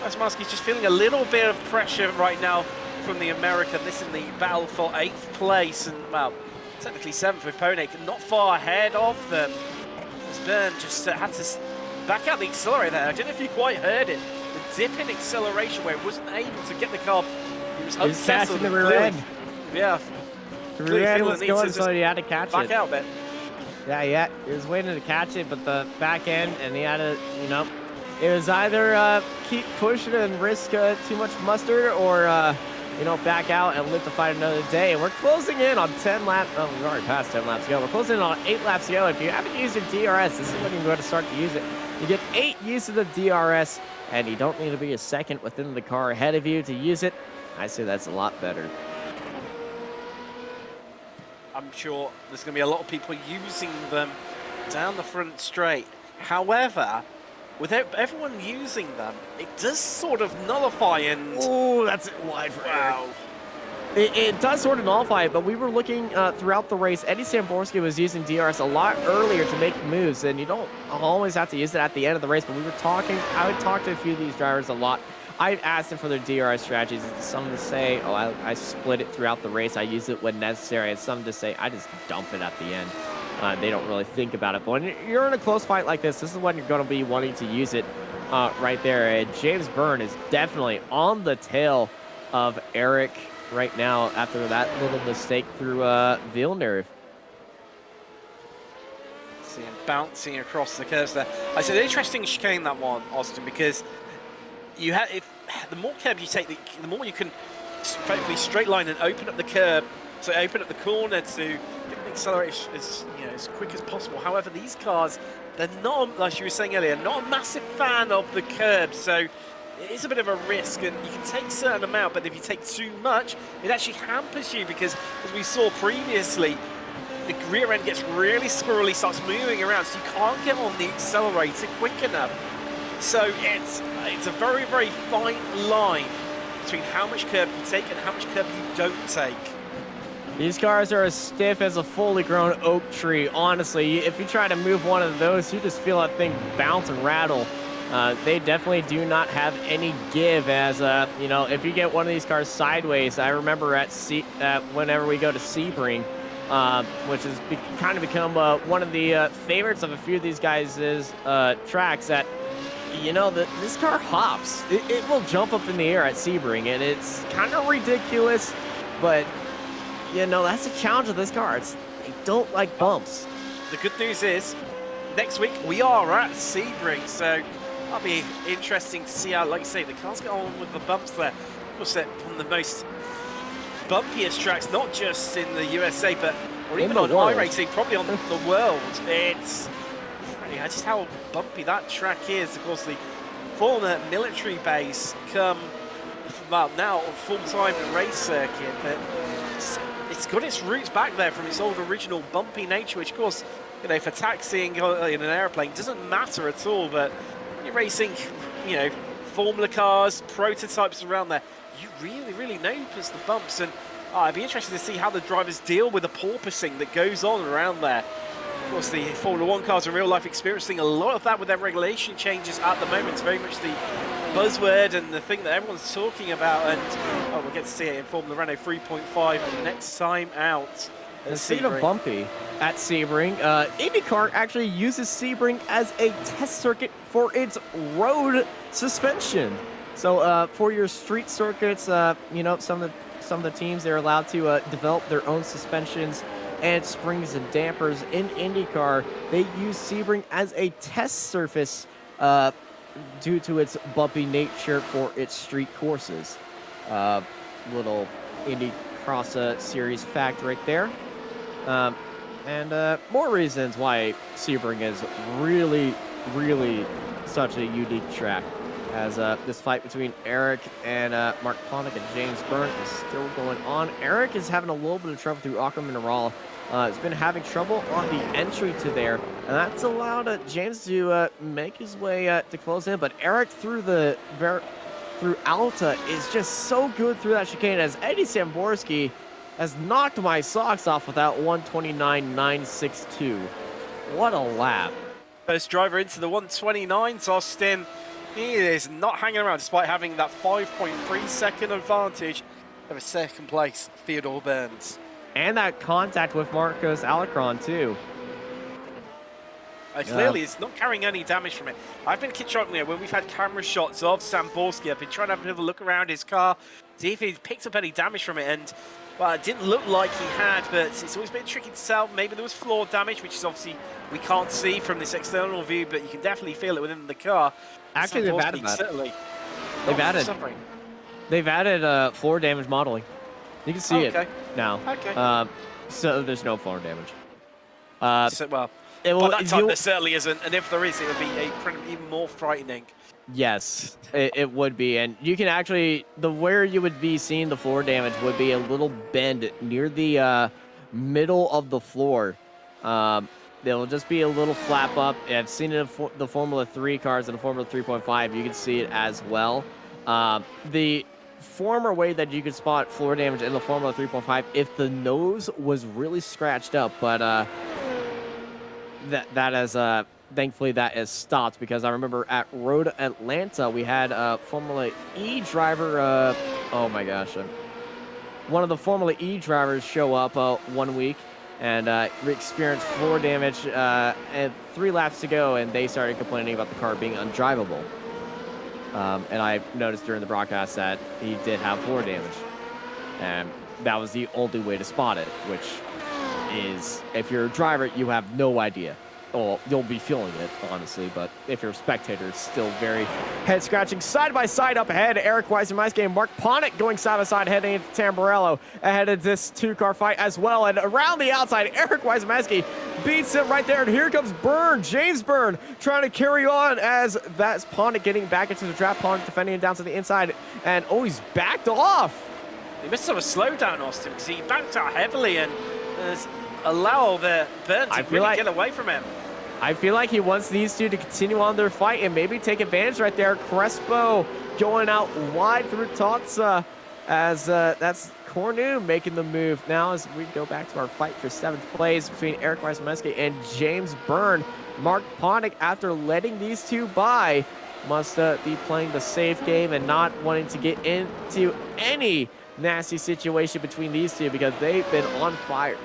Rozmarski's just feeling a little bit of pressure right now from the American. This in the battle for 8th place, and well, technically 7th with Ponik, not far ahead of them. As Byrne just had to back out the accelerator there. I don't know if you quite heard it. The dip in acceleration where it wasn't able to get the car. He was unsettled. Catching the rear end. Yeah. The rear end was going, so he had to catch it. Back out, Ben. Yeah, he was waiting to catch it, but the back end, and he had to, you know, it was either keep pushing and risk too much mustard, or you know, back out and live to fight another day. And we're closing in on 10 laps. Oh, we've already passed 10 laps to go. We're closing in on 8 laps to go. If you haven't used your DRS, this is when you're going to start to use it. You get 8 use of the DRS, and you don't need to be a second within the car ahead of you to use it. I say that's a lot better. I'm sure there's going to be a lot of people using them down the front straight. However, without everyone using them, it does sort of nullify and... Oh, that's wide for Eric. It does sort of nullify it, but we were looking throughout the race. Eddie Samborski was using DRS a lot earlier to make moves, and you don't always have to use it at the end of the race, but we were talking, I would talk to a few of these drivers a lot. I've asked them for their DRS strategies. Some to say, oh, I split it throughout the race. I use it when necessary. And some to say, I just dump it at the end. They don't really think about it. But when you're in a close fight like this is when you're going to be wanting to use it right there. And James Byrne is definitely on the tail of Eric right now after that little mistake through Villeneuve. See him bouncing across the curves there. I said, interesting chicane, that one, Austin, because you have, the more curb you take, the more you can effectively straight line and open up the curb, so open up the corner to get the acceleration as quick as possible. However, these cars, they're not, like you were saying earlier, not a massive fan of the curb, so it is a bit of a risk, and you can take a certain amount, but if you take too much, it actually hampers you, because as we saw previously, the rear end gets really squirrely, starts moving around, so you can't get on the accelerator quick enough. So it's a very, very fine line between how much curb you take and how much curb you don't take. These cars are as stiff as a fully grown oak tree. Honestly, if you try to move one of those, you just feel that thing bounce and rattle. They definitely do not have any give. As you know, if you get one of these cars sideways, I remember at whenever we go to Sebring, which has kind of become one of the favorites of a few of these guys' tracks. That you know, this car hops. It will jump up in the air at Sebring, and it's kind of ridiculous, but you know, that's the challenge of this car. They don't like bumps. The good news is, next week we are at Sebring, so that'll be interesting to see how, like you say, the cars get on with the bumps there. Of course, they're one of the most bumpiest tracks, not just in the USA, but or even on iRacing, probably on the world. It's just how bumpy that track is. Of course, the former military base come about now on full-time race circuit, but it's got its roots back there from its old original bumpy nature, which of course, you know, for taxiing in an airplane doesn't matter at all, but when you're racing, you know, Formula cars, prototypes around there, you really notice the bumps, and I'd be interested to see how the drivers deal with the porpoising that goes on around there. Of course, the Formula 1 cars in real life experiencing a lot of that with their regulation changes at the moment. It's very much the buzzword and the thing that everyone's talking about, and we'll get to see it in Formula Renault 3.5 next time out. And speaking of bumpy at Sebring, IndyCar actually uses Sebring as a test circuit for its road suspension. So for your street circuits, you know, some of the teams, they're allowed to develop their own suspensions and springs and dampers. In IndyCar, they use Sebring as a test surface due to its bumpy nature for its street courses. Little Indy Cross Series fact right there. And more reasons why Sebring is really such a unique track. As this fight between Eric and Mark Ponick and James Byrne is still going on. Eric is having a little bit of trouble through Aqua Mineral. He's been having trouble on the entry to there, and that's allowed James to make his way to close in. But Eric through Alta is just so good through that chicane, as Eddie Samborski has knocked my socks off with that 129.962. What a lap. First driver into the 129s, Austin. He is not hanging around despite having that 5.3 second advantage over second place, Theodore Burns. And that contact with Marcos Alecron too. Clearly, it's not carrying any damage from it. I've been controlling it when we've had camera shots of Samborski. I've been trying to have another look around his car, see if he's picked up any damage from it, and well, it didn't look like he had, but it's always been tricky to tell. Maybe there was floor damage, which is obviously we can't see from this external view, but you can definitely feel it within the car. Actually, they've added that. They've added floor damage modeling. You can see it now. Okay. So there's no floor damage. Well, by that time there certainly isn't, and if there is, it would be even more frightening. Yes, it would be, and you can actually, where you would be seeing the floor damage would be a little bend near the middle of the floor. There'll just be a little flap up. I've seen it in the Formula 3 cars and the Formula 3.5. You can see it as well. The former way that you could spot floor damage in the Formula 3.5 if the nose was really scratched up, but that has thankfully that has stopped, because I remember at Road Atlanta we had a Formula E driver. Oh my gosh, one of the Formula E drivers show up 1 week and experienced floor damage and 3 laps to go, and they started complaining about the car being undrivable. And I noticed during the broadcast that he did have floor damage, and that was the only way to spot it, which is, if you're a driver, you have no idea. Well, you'll be feeling it, honestly, but if you're a spectator, it's still very head-scratching. Side-by-side up ahead, Eric Weiser-Meiske and Mark Ponick going side-by-side heading into Tamburello ahead of this 2-car fight as well. And around the outside, Eric Weiser-Meiske beats him right there. And here comes Byrne, James Byrne, trying to carry on as that's Ponick getting back into the trap. Ponick defending him down to the inside. And, oh, he's backed off. He missed some slowdown, Austin, because he backed out heavily and allow the Byrne to really get away from him. I feel like he wants these two to continue on their fight and maybe take advantage right there. Crespo going out wide through Tatsa as that's Cornu making the move. Now as we go back to our fight for 7th place between Eric Rice-Meske and James Byrne. Mark Pontic, after letting these two by, must be playing the safe game and not wanting to get into any nasty situation between these two because they've been on fire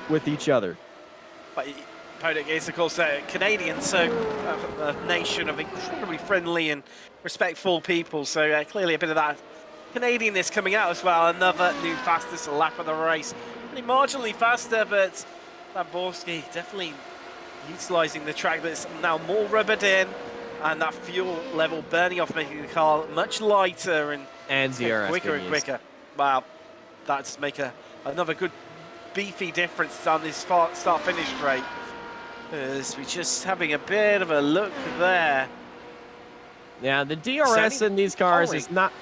with each other. But Pontic is, of course, a Canadian, so a nation of incredibly friendly and respectful people. So clearly a bit of that Canadianness coming out as well. Another new fastest lap of the race. Only marginally faster, but Zaborski definitely utilising the track that's now more rubbered in, and that fuel level burning off, making the car much lighter and DRS quicker and quicker. Wow, that's make another good beefy difference on this start-finish straight. As we're just having a bit of a look there. Yeah, the DRS in these cars is not.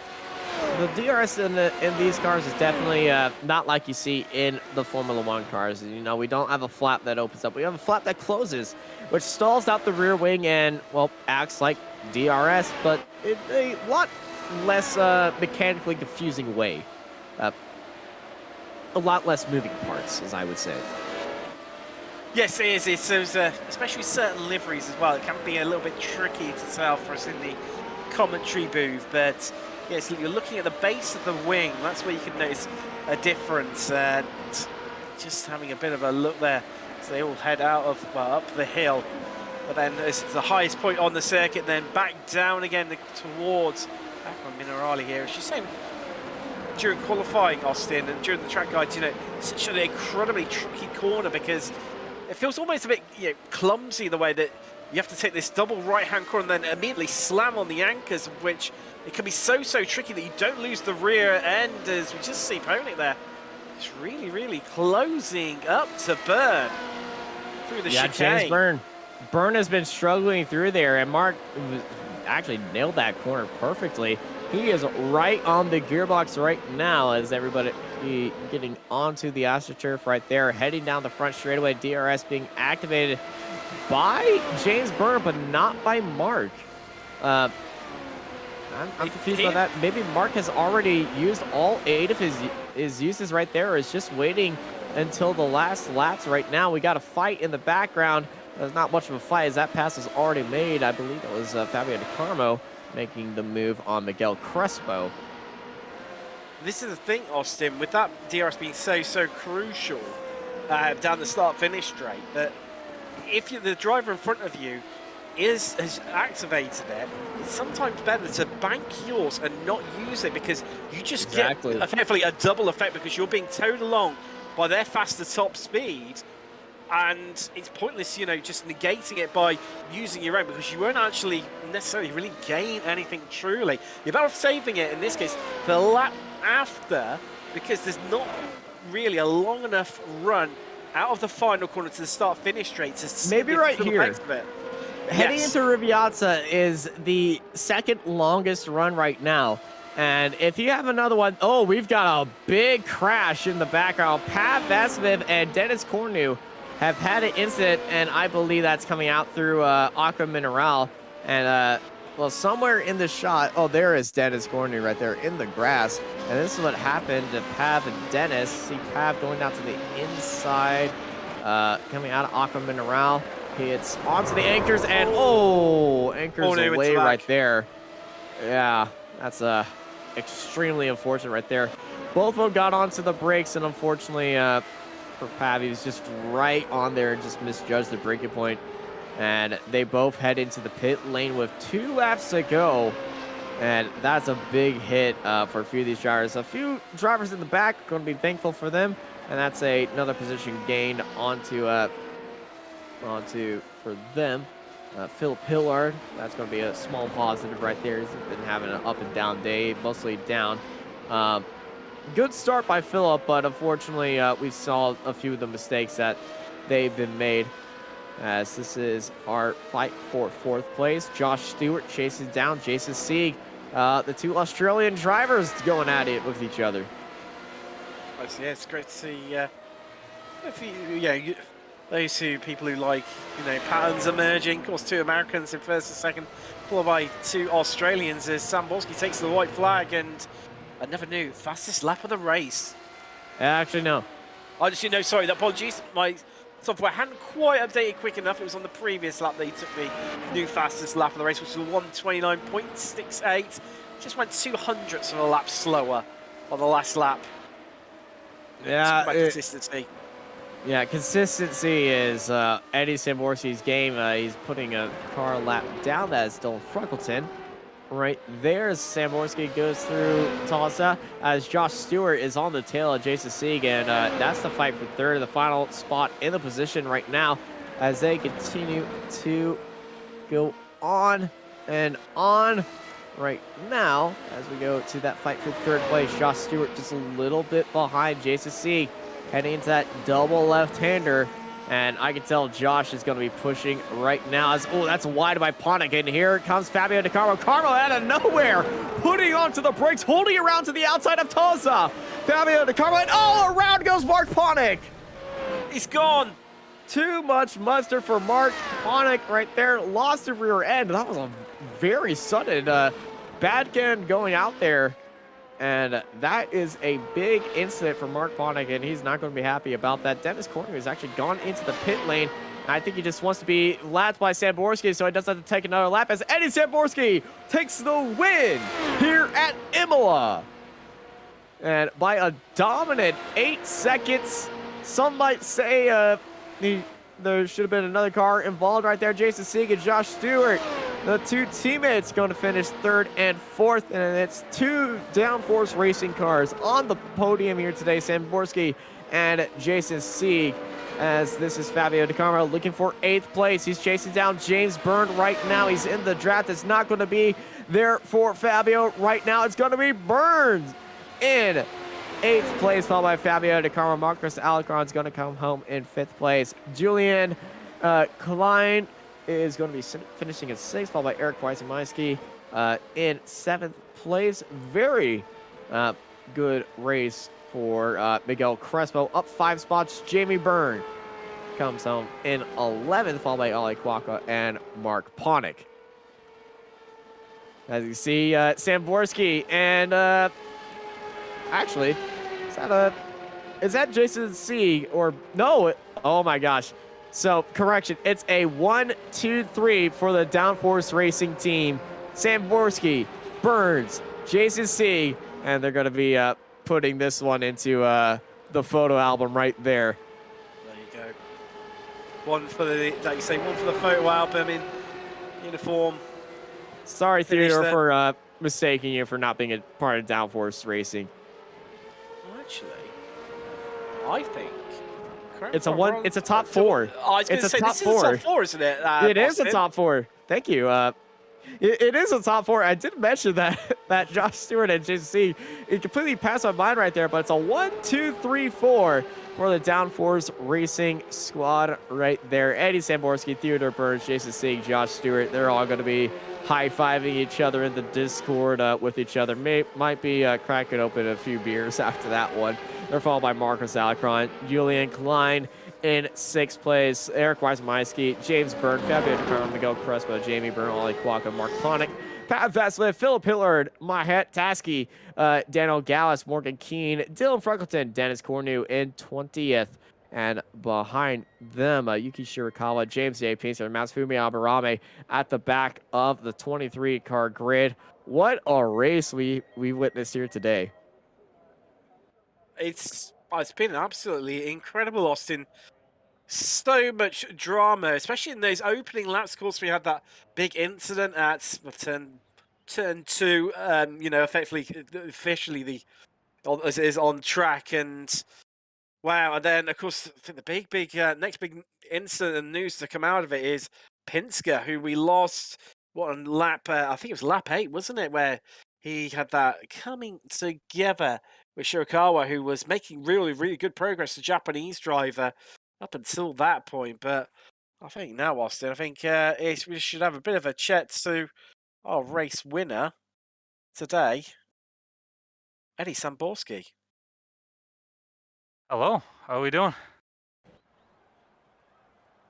The DRS in these cars is definitely not like you see in the Formula 1 cars. You know, we don't have a flap that opens up. We have a flap that closes, which stalls out the rear wing and, well, acts like DRS, but in a lot less mechanically confusing way. A lot less moving parts, as I would say. Yes, it is. It's especially certain liveries as well. It can be a little bit tricky to tell for us in the commentary booth, but yes, you're looking at the base of the wing. That's where you can notice a difference. Just having a bit of a look there. So they all head out of, well, up the hill. But then it's the highest point on the circuit, then back down again towards, back on Minerali here. She's saying during qualifying, Austin, and during the track guides, you know, such an incredibly tricky corner because it feels almost a bit, you know, clumsy the way that you have to take this double right-hand corner and then immediately slam on the anchors, which it can be so tricky that you don't lose the rear end, as we just see Pontic there. It's really closing up to Byrne through the chicane. James Byrne. Byrne has been struggling through there, and Mark actually nailed that corner perfectly. He is right on the gearbox right now as everybody getting onto the AstroTurf right there, heading down the front straightaway. DRS being activated by James Byrne, but not by Mark. I'm confused by that. Maybe Mark has already used all 8 of his uses right there, or is just waiting until the last laps right now. We got a fight in the background. There's not much of a fight as that pass was already made. I believe it was Fabio Di Carmo making the move on Miguel Crespo. This is the thing, Austin, with that DRS being so crucial down the start-finish straight, that if the driver in front of you has activated it, it's sometimes better to bank yours and not use it because you just get effectively a double effect because you're being towed along by their faster top speed, and it's pointless, you know, just negating it by using your own because you won't actually necessarily really gain anything truly. You're better off saving it, in this case, for the lap after, because there's not really a long enough run out of the final corner to the start-finish straight to see maybe right here. Heading into Rubiazza is the 2nd longest run right now. And if you have another one, oh, we've got a big crash in the background. Pav Vasiliev and Dennis Cornu have had an incident, and I believe that's coming out through Aqua Mineral. And, well, somewhere in the shot, oh, there is Dennis Cornu right there in the grass. And this is what happened to Pav and Dennis. See Pav going down to the inside, coming out of Aqua Mineral. Hits onto the anchors, and oh, anchors away right there. Yeah, that's extremely unfortunate right there. Both of them got onto the brakes, and unfortunately for Pav, he was just right on there and just misjudged the braking point. And they both head into the pit lane with 2 laps to go. And that's a big hit for a few of these drivers. A few drivers in the back are going to be thankful for them. And that's another position gained onto for them. Philip Hillard, that's going to be a small positive right there. He's been having an up and down day, mostly down. Good start by Philip, but unfortunately we saw a few of the mistakes that they've been made. As this is our fight for 4th place. Josh Stewart chases down Jason Sieg. The 2 Australian drivers going at it with each other. Yeah, it's great to see. those people who like, patterns emerging. Of course, 2 Americans in first and second, followed by 2 Australians as Sam Borski takes the white flag, and I never knew, fastest lap of the race. Actually, no. I just, sorry, apologies. My software hadn't quite updated quick enough. It was on the previous lap that he took the new fastest lap of the race, which was 1:29.68. Just went 200ths of a lap slower on the last lap. Yeah, consistency. Yeah, consistency is Eddie Samborski's game. He's putting a car lap down that is still in Freckleton. Right there as Samborski goes through Tulsa, as Josh Stewart is on the tail of Jason Sieg, and that's the fight for third, the final spot in the position right now as they continue to go on and on right now as we go to that fight for third place. Josh Stewart just a little bit behind Jason Sieg, heading into that double left-hander. And I can tell Josh is going to be pushing right now. Oh, that's wide by Ponick. And here comes Fabio DeCarmo. Carmo out of nowhere, putting onto the brakes, holding around to the outside of Tulsa. Fabio DeCarmo, and around goes Mark Ponick. He's gone. Too much mustard for Mark Ponick right there. Lost the rear end. That was a very sudden Badkin going out there. And that is a big incident for Mark Ponick, and he's not going to be happy about that. Dennis Corner has actually gone into the pit lane. And I think he just wants to be lapped by Samborski so he doesn't have to take another lap as Eddie Samborski takes the win here at Imola. And by a dominant 8 seconds, some might say there should have been another car involved right there. Jason Sieg and Josh Stewart, the 2 teammates, going to finish 3rd and 4th, and it's 2 downforce racing cars on the podium here today. Samborski and Jason Sieg, as this is Fabio DeCarmo looking for 8th place. He's chasing down James Byrne right now. He's in the draft. It's not going to be there for Fabio right now. It's going to be Burns in 8th place, followed by Fabio DeCarmo. Marcus Alicron's going to come home in 5th place. Julian Klein is going to be finishing in 6th, followed by Eric Weissemansky in 7th place. Very good race for Miguel Crespo. Up 5 spots, Jamie Byrne comes home in 11th, followed by Ali Kwaka and Mark Ponick. As you see, Samborski and actually, is that Jason Sieg or no? Oh my gosh. So, correction, it's a 1, 2, 3 for the downforce racing team. Samborski, Burns, Jason Sieg, and they're going to be putting this one into the photo album right there. There you go. One for the photo album in uniform. Sorry, Theodore, for mistaking you for not being a part of downforce racing. Actually, I think it's a top 4. I was going to say, this is a top 4, isn't it? It is a top 4. Thank you. It is a top 4. I did mention that Josh Stewart and Jason Sieg. It completely passed my mind right there, but it's a 1, 2, 3, 4 for the downforce racing squad right there. Eddie Samborski, Theodore Burns, Jason Sieg, Josh Stewart. They're all going to be high-fiving each other in the Discord with each other. Might be cracking open a few beers after that one. They're followed by Marcus Alicron, Julian Klein in 6th place, Eric Weissemansky, James Byrne, Fabio DeCarmo, Miguel Crespo, Jamie Byrne, Ali Kwaka, Mark Ponick, Pat Vasiliev, Philip Hillard, Mahet Tasky, Daniel Gallus, Morgan Keene, Dylan Freckleton, Dennis Cornu in 20th. And behind them, Yuki Shirakawa, James J. Pincer, and Matsufumi Aburame at the back of the 23-car grid. What a race we witnessed here today. It's been absolutely incredible, Austin. So much drama, especially in those opening laps. Of course, we had that big incident at turn 2. Effectively, officially as it is on track, and wow. And then, of course, I think the next big incident and news to come out of it is Pinsker, who we lost on lap. I think it was lap 8, wasn't it, where he had that coming together with Shirakawa, who was making really, really good progress, the Japanese driver, up until that point. But I think now, Austin, we should have a bit of a chat to our race winner today, Eddie Samborski. Hello, how are we doing?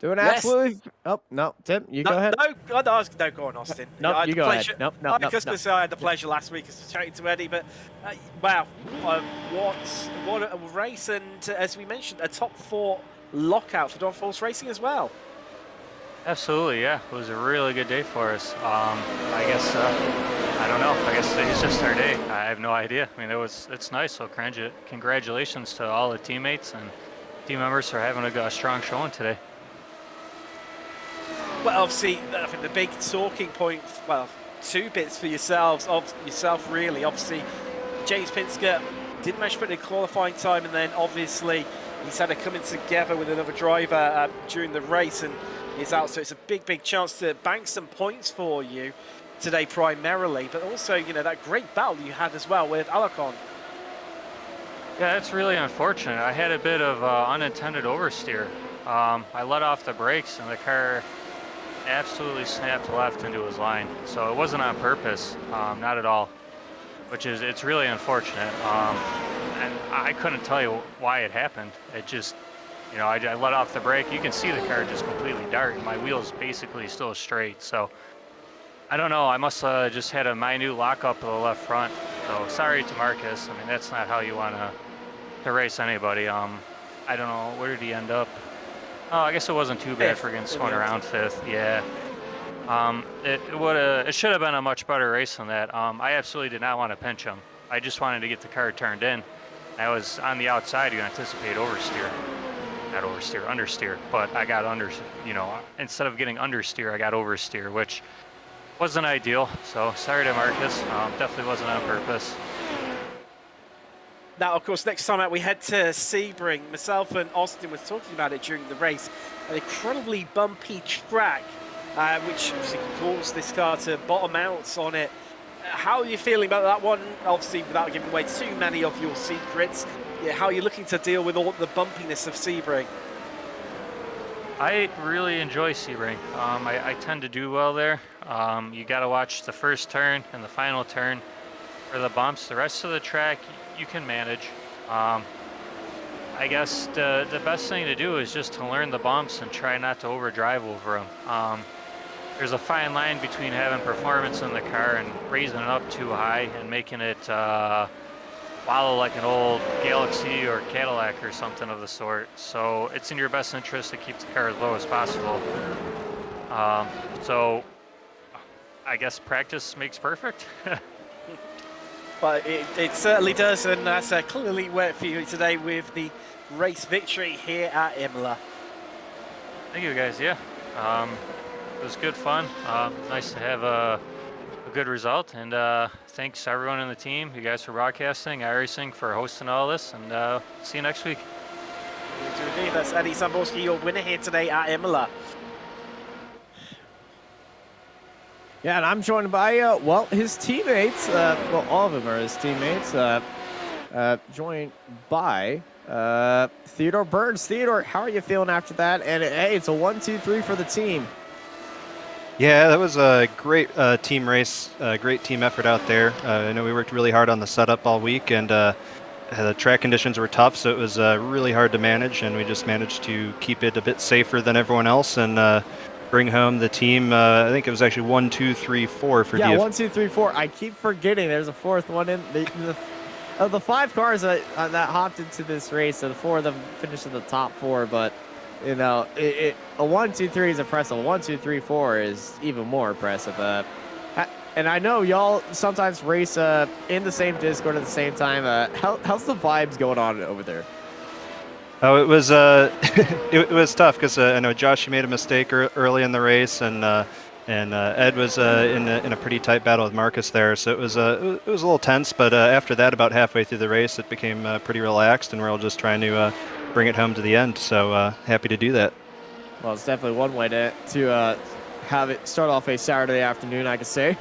Doing Yes. absolutely. Oh, no, Tim, you go ahead. No, go on, Austin. No, I had you the go pleasure, ahead. Nope, I nope, was nope. going to say I had the pleasure last week of chatting to Eddie, but wow, what a race, and as we mentioned, a top 4 lockout for Don Force Racing as well. Absolutely, yeah. It was a really good day for us. I guess I don't know. I guess today's just our day. I have no idea. I mean, it's nice. So congratulations to all the teammates and team members for having a strong showing today. Well, obviously, I think the big talking point, well, 2 bits for yourself really. Obviously, James Pinsker did manage to put in a qualifying time, and then obviously he's had a coming together with another driver during the race, and he's out. So it's a big chance to bank some points for you today, primarily, but also, you know, that great battle you had as well with Alacon. Yeah, it's really unfortunate. I had a bit of unintended oversteer. I let off the brakes, and the car absolutely snapped left into his line. So it wasn't on purpose, not at all, it's really unfortunate. And I couldn't tell you why it happened. It just, you know, I let off the brake. You can see the car just completely dart, and my wheel's basically still straight. So I don't know. I must have just had a minute lockup of the left front. So sorry to Marcus. I mean, that's not how you want to race anybody. I don't know. Where did he end up? Oh, I guess it wasn't too bad for getting spun around 5th. Yeah. It should have been a much better race than that. I absolutely did not want to pinch him. I just wanted to get the car turned in. I was on the outside. You anticipate oversteer, not oversteer, understeer. But I got instead of getting understeer, I got oversteer, which wasn't ideal. So sorry to Marcus. Definitely wasn't on purpose. Now, of course, next time out we head to Sebring. Myself and Austin was talking about it during the race. An incredibly bumpy track, which obviously caused this car to bottom out on it. How are you feeling about that one? Obviously, without giving away too many of your secrets, how are you looking to deal with all the bumpiness of Sebring? I really enjoy Sebring. I tend to do well there. You got to watch the first turn and the final turn for the bumps. The rest of the track, you can manage. I guess the best thing to do is just to learn the bumps and try not to overdrive over them. There's a fine line between having performance in the car and raising it up too high and making it follow like an old Galaxy or Cadillac or something of the sort. So it's in your best interest to keep the car as low as possible. So I guess practice makes perfect. Well, it certainly does, and that's clearly worked for you today with the race victory here at Imola. Thank you, guys. Yeah, it was good fun. Nice to have a good result, and thanks everyone on the team. You guys for broadcasting, iRacing for hosting all this, and see you next week. Indeed, that's Eddie Samborski, your winner here today at Imola. Yeah, and I'm joined by, well, his teammates. Well, all of them are his teammates. Joined by Theodore Burns. Theodore, how are you feeling after that? And, hey, it's a 1-2-3 for the team. Yeah, that was a great team race, great team effort out there. I know we worked really hard on the setup all week, and the track conditions were tough, so it was really hard to manage, and we just managed to keep it a bit safer than everyone else and bring home the team. I think it was actually 1, 2, 3, 4 for Yeah, DF. 1, 2, 3, 4. I keep forgetting there's a 4th one in. Of the 5 cars that hopped into this race, so the 4 of them finished in the top 4, but you know, a 1, 2, 3 is impressive. A 1, 2, 3, 4 is even more impressive. And I know y'all sometimes race in the same Discord at the same time. How's the vibes going on over there? Oh, it was it was tough because I know Josh, you made a mistake early in the race, and Ed was in a pretty tight battle with Marcus there, so it was a little tense. But after that, about halfway through the race, it became pretty relaxed, and we're all just trying to bring it home to the end. So happy to do that. Well, it's definitely one way to have it start off a Saturday afternoon, I could say.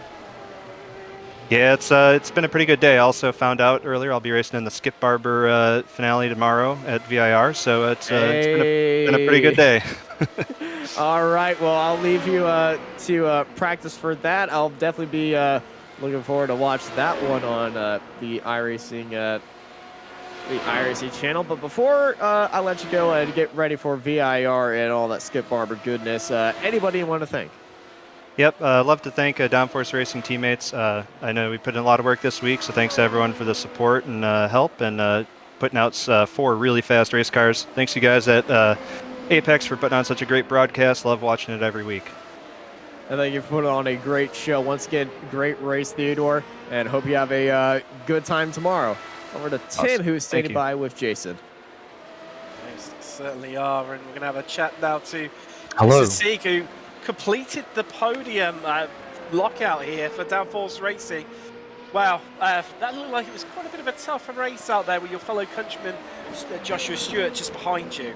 Yeah, it's been a pretty good day. I also found out earlier I'll be racing in the Skip Barber finale tomorrow at VIR, so it's been a pretty good day. All right, well, I'll leave you to practice for that. I'll definitely be looking forward to watch that one on the iRacing the iRacing channel. But before I let you go and get ready for VIR and all that Skip Barber goodness, anybody you want to thank? Yep, love to thank Downforce Racing teammates. I know we put in a lot of work this week, so thanks to everyone for the support and help and putting out 4 really fast race cars. Thanks you guys at Apex for putting on such a great broadcast. Love watching it every week. I think you've put on a great show. Once again, great race, Theodore, and hope you have a good time tomorrow. Over to Tim, Awesome. who's standing by with Jason. Yes, certainly are, and we're going to have a chat now to Hello. Sasik, who completed the podium lockout here for Downforce Racing. Wow, that looked like it was quite a bit of a tough race out there with your fellow countryman Joshua Stewart just behind you.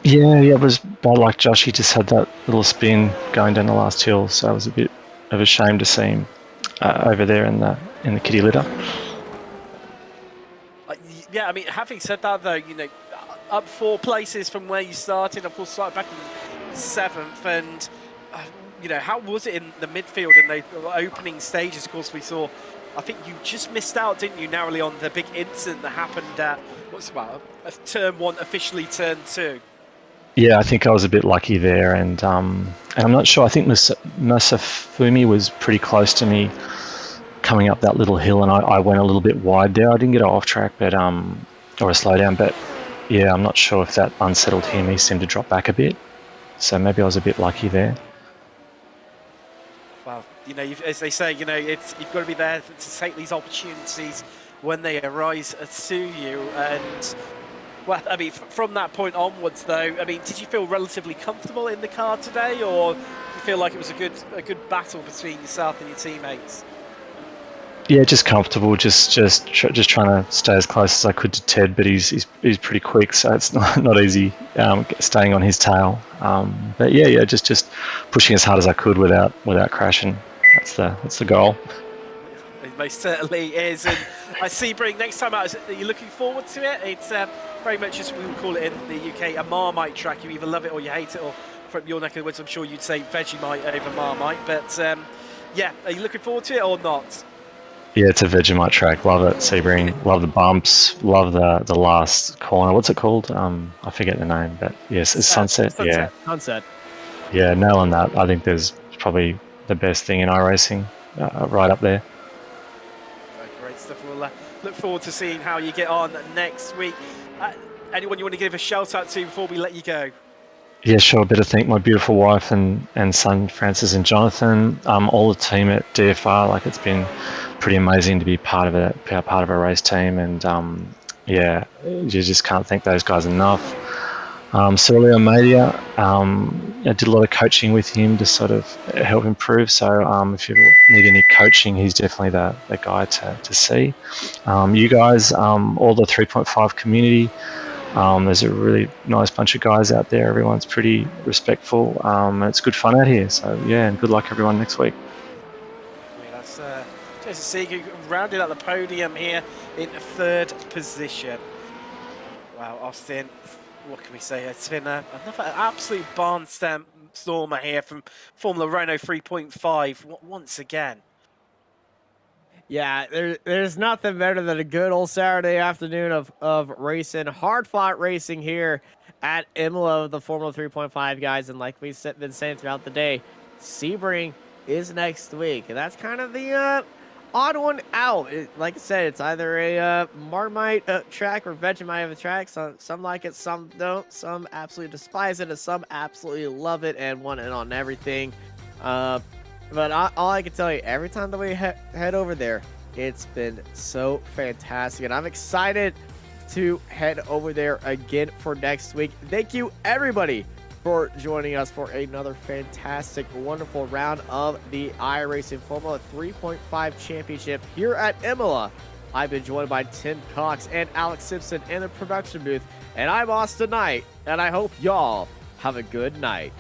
Yeah, it was bad like Josh. He just had that little spin going down the last hill, so it was a bit of a shame to see him over there in the kitty litter. Yeah, I mean, having said that, though, you know, up 4 places from where you started. Of course, started back in 7th, and you know, how was it in the midfield in the opening stages? Of course, we saw. I think you just missed out, didn't you, narrowly on the big incident that happened at turn 1, officially turn 2. Yeah, I think I was a bit lucky there, and I'm not sure. I think Masafumi was pretty close to me coming up that little hill, and I went a little bit wide there. I didn't get off track, but or a slowdown, but yeah, I'm not sure if that unsettled him. He seemed to drop back a bit, so maybe I was a bit lucky there. Well, you know, as they say, you know, you've got to be there to take these opportunities when they arise to you. And well, I mean, from that point onwards, though, I mean, did you feel relatively comfortable in the car today, or do you feel like it was a good battle between yourself and your teammates? Yeah, just comfortable. Just trying to stay as close as I could to Ted, but he's pretty quick, so it's not easy staying on his tail. But yeah, just pushing as hard as I could without crashing. That's the goal. It most certainly is. And I see, Bring, next time out, are you looking forward to it? It's very much as we would call it in the UK, a Marmite track. You either love it or you hate it, or from your neck of the woods, I'm sure you'd say Vegemite over Marmite. But yeah, are you looking forward to it or not? Yeah, it's a Vegemite track. Love it, Sebring. Love the bumps. Love the last corner. What's it called? I forget the name, but yes, it's Sunset. Yeah. Sunset. Yeah, nailing that. I think there's probably the best thing in iRacing, right up there. Great stuff. We'll look forward to seeing how you get on next week. Anyone you want to give a shout out to before we let you go? Yeah, sure. Better thank my beautiful wife and son, Francis and Jonathan, all the team at DFR. Like, it's been pretty amazing to be part of a race team, and yeah, you just can't thank those guys enough. Celia Media, I did a lot of coaching with him to sort of help improve. So if you need any coaching, he's definitely the guy to see. You guys, all the 3.5 community. There's a really nice bunch of guys out there. Everyone's pretty respectful. And it's good fun out here. So yeah, and good luck everyone next week. Yeah, that's Jason Seagu rounded out the podium here in 3rd position. Wow, Austin, what can we say? It's been another absolute barnstormer here from Formula Renault 3.5 once again. Yeah, there's nothing better than a good old Saturday afternoon of racing, hard-fought racing here at Imola, the Formula 3.5 guys. And like we've been saying throughout the day, Sebring is next week. And that's kind of the odd one out. Like I said, it's either a Marmite track or Vegemite of a track. Some like it, some don't. Some absolutely despise it, and some absolutely love it and want it on everything. But all I can tell you, every time that we head over there, it's been so fantastic. And I'm excited to head over there again for next week. Thank you, everybody, for joining us for another fantastic, wonderful round of the iRacing Formula 3.5 Championship here at Imola. I've been joined by Tim Cox and Alex Simpson in the production booth. And I'm Austin Knight, and I hope y'all have a good night.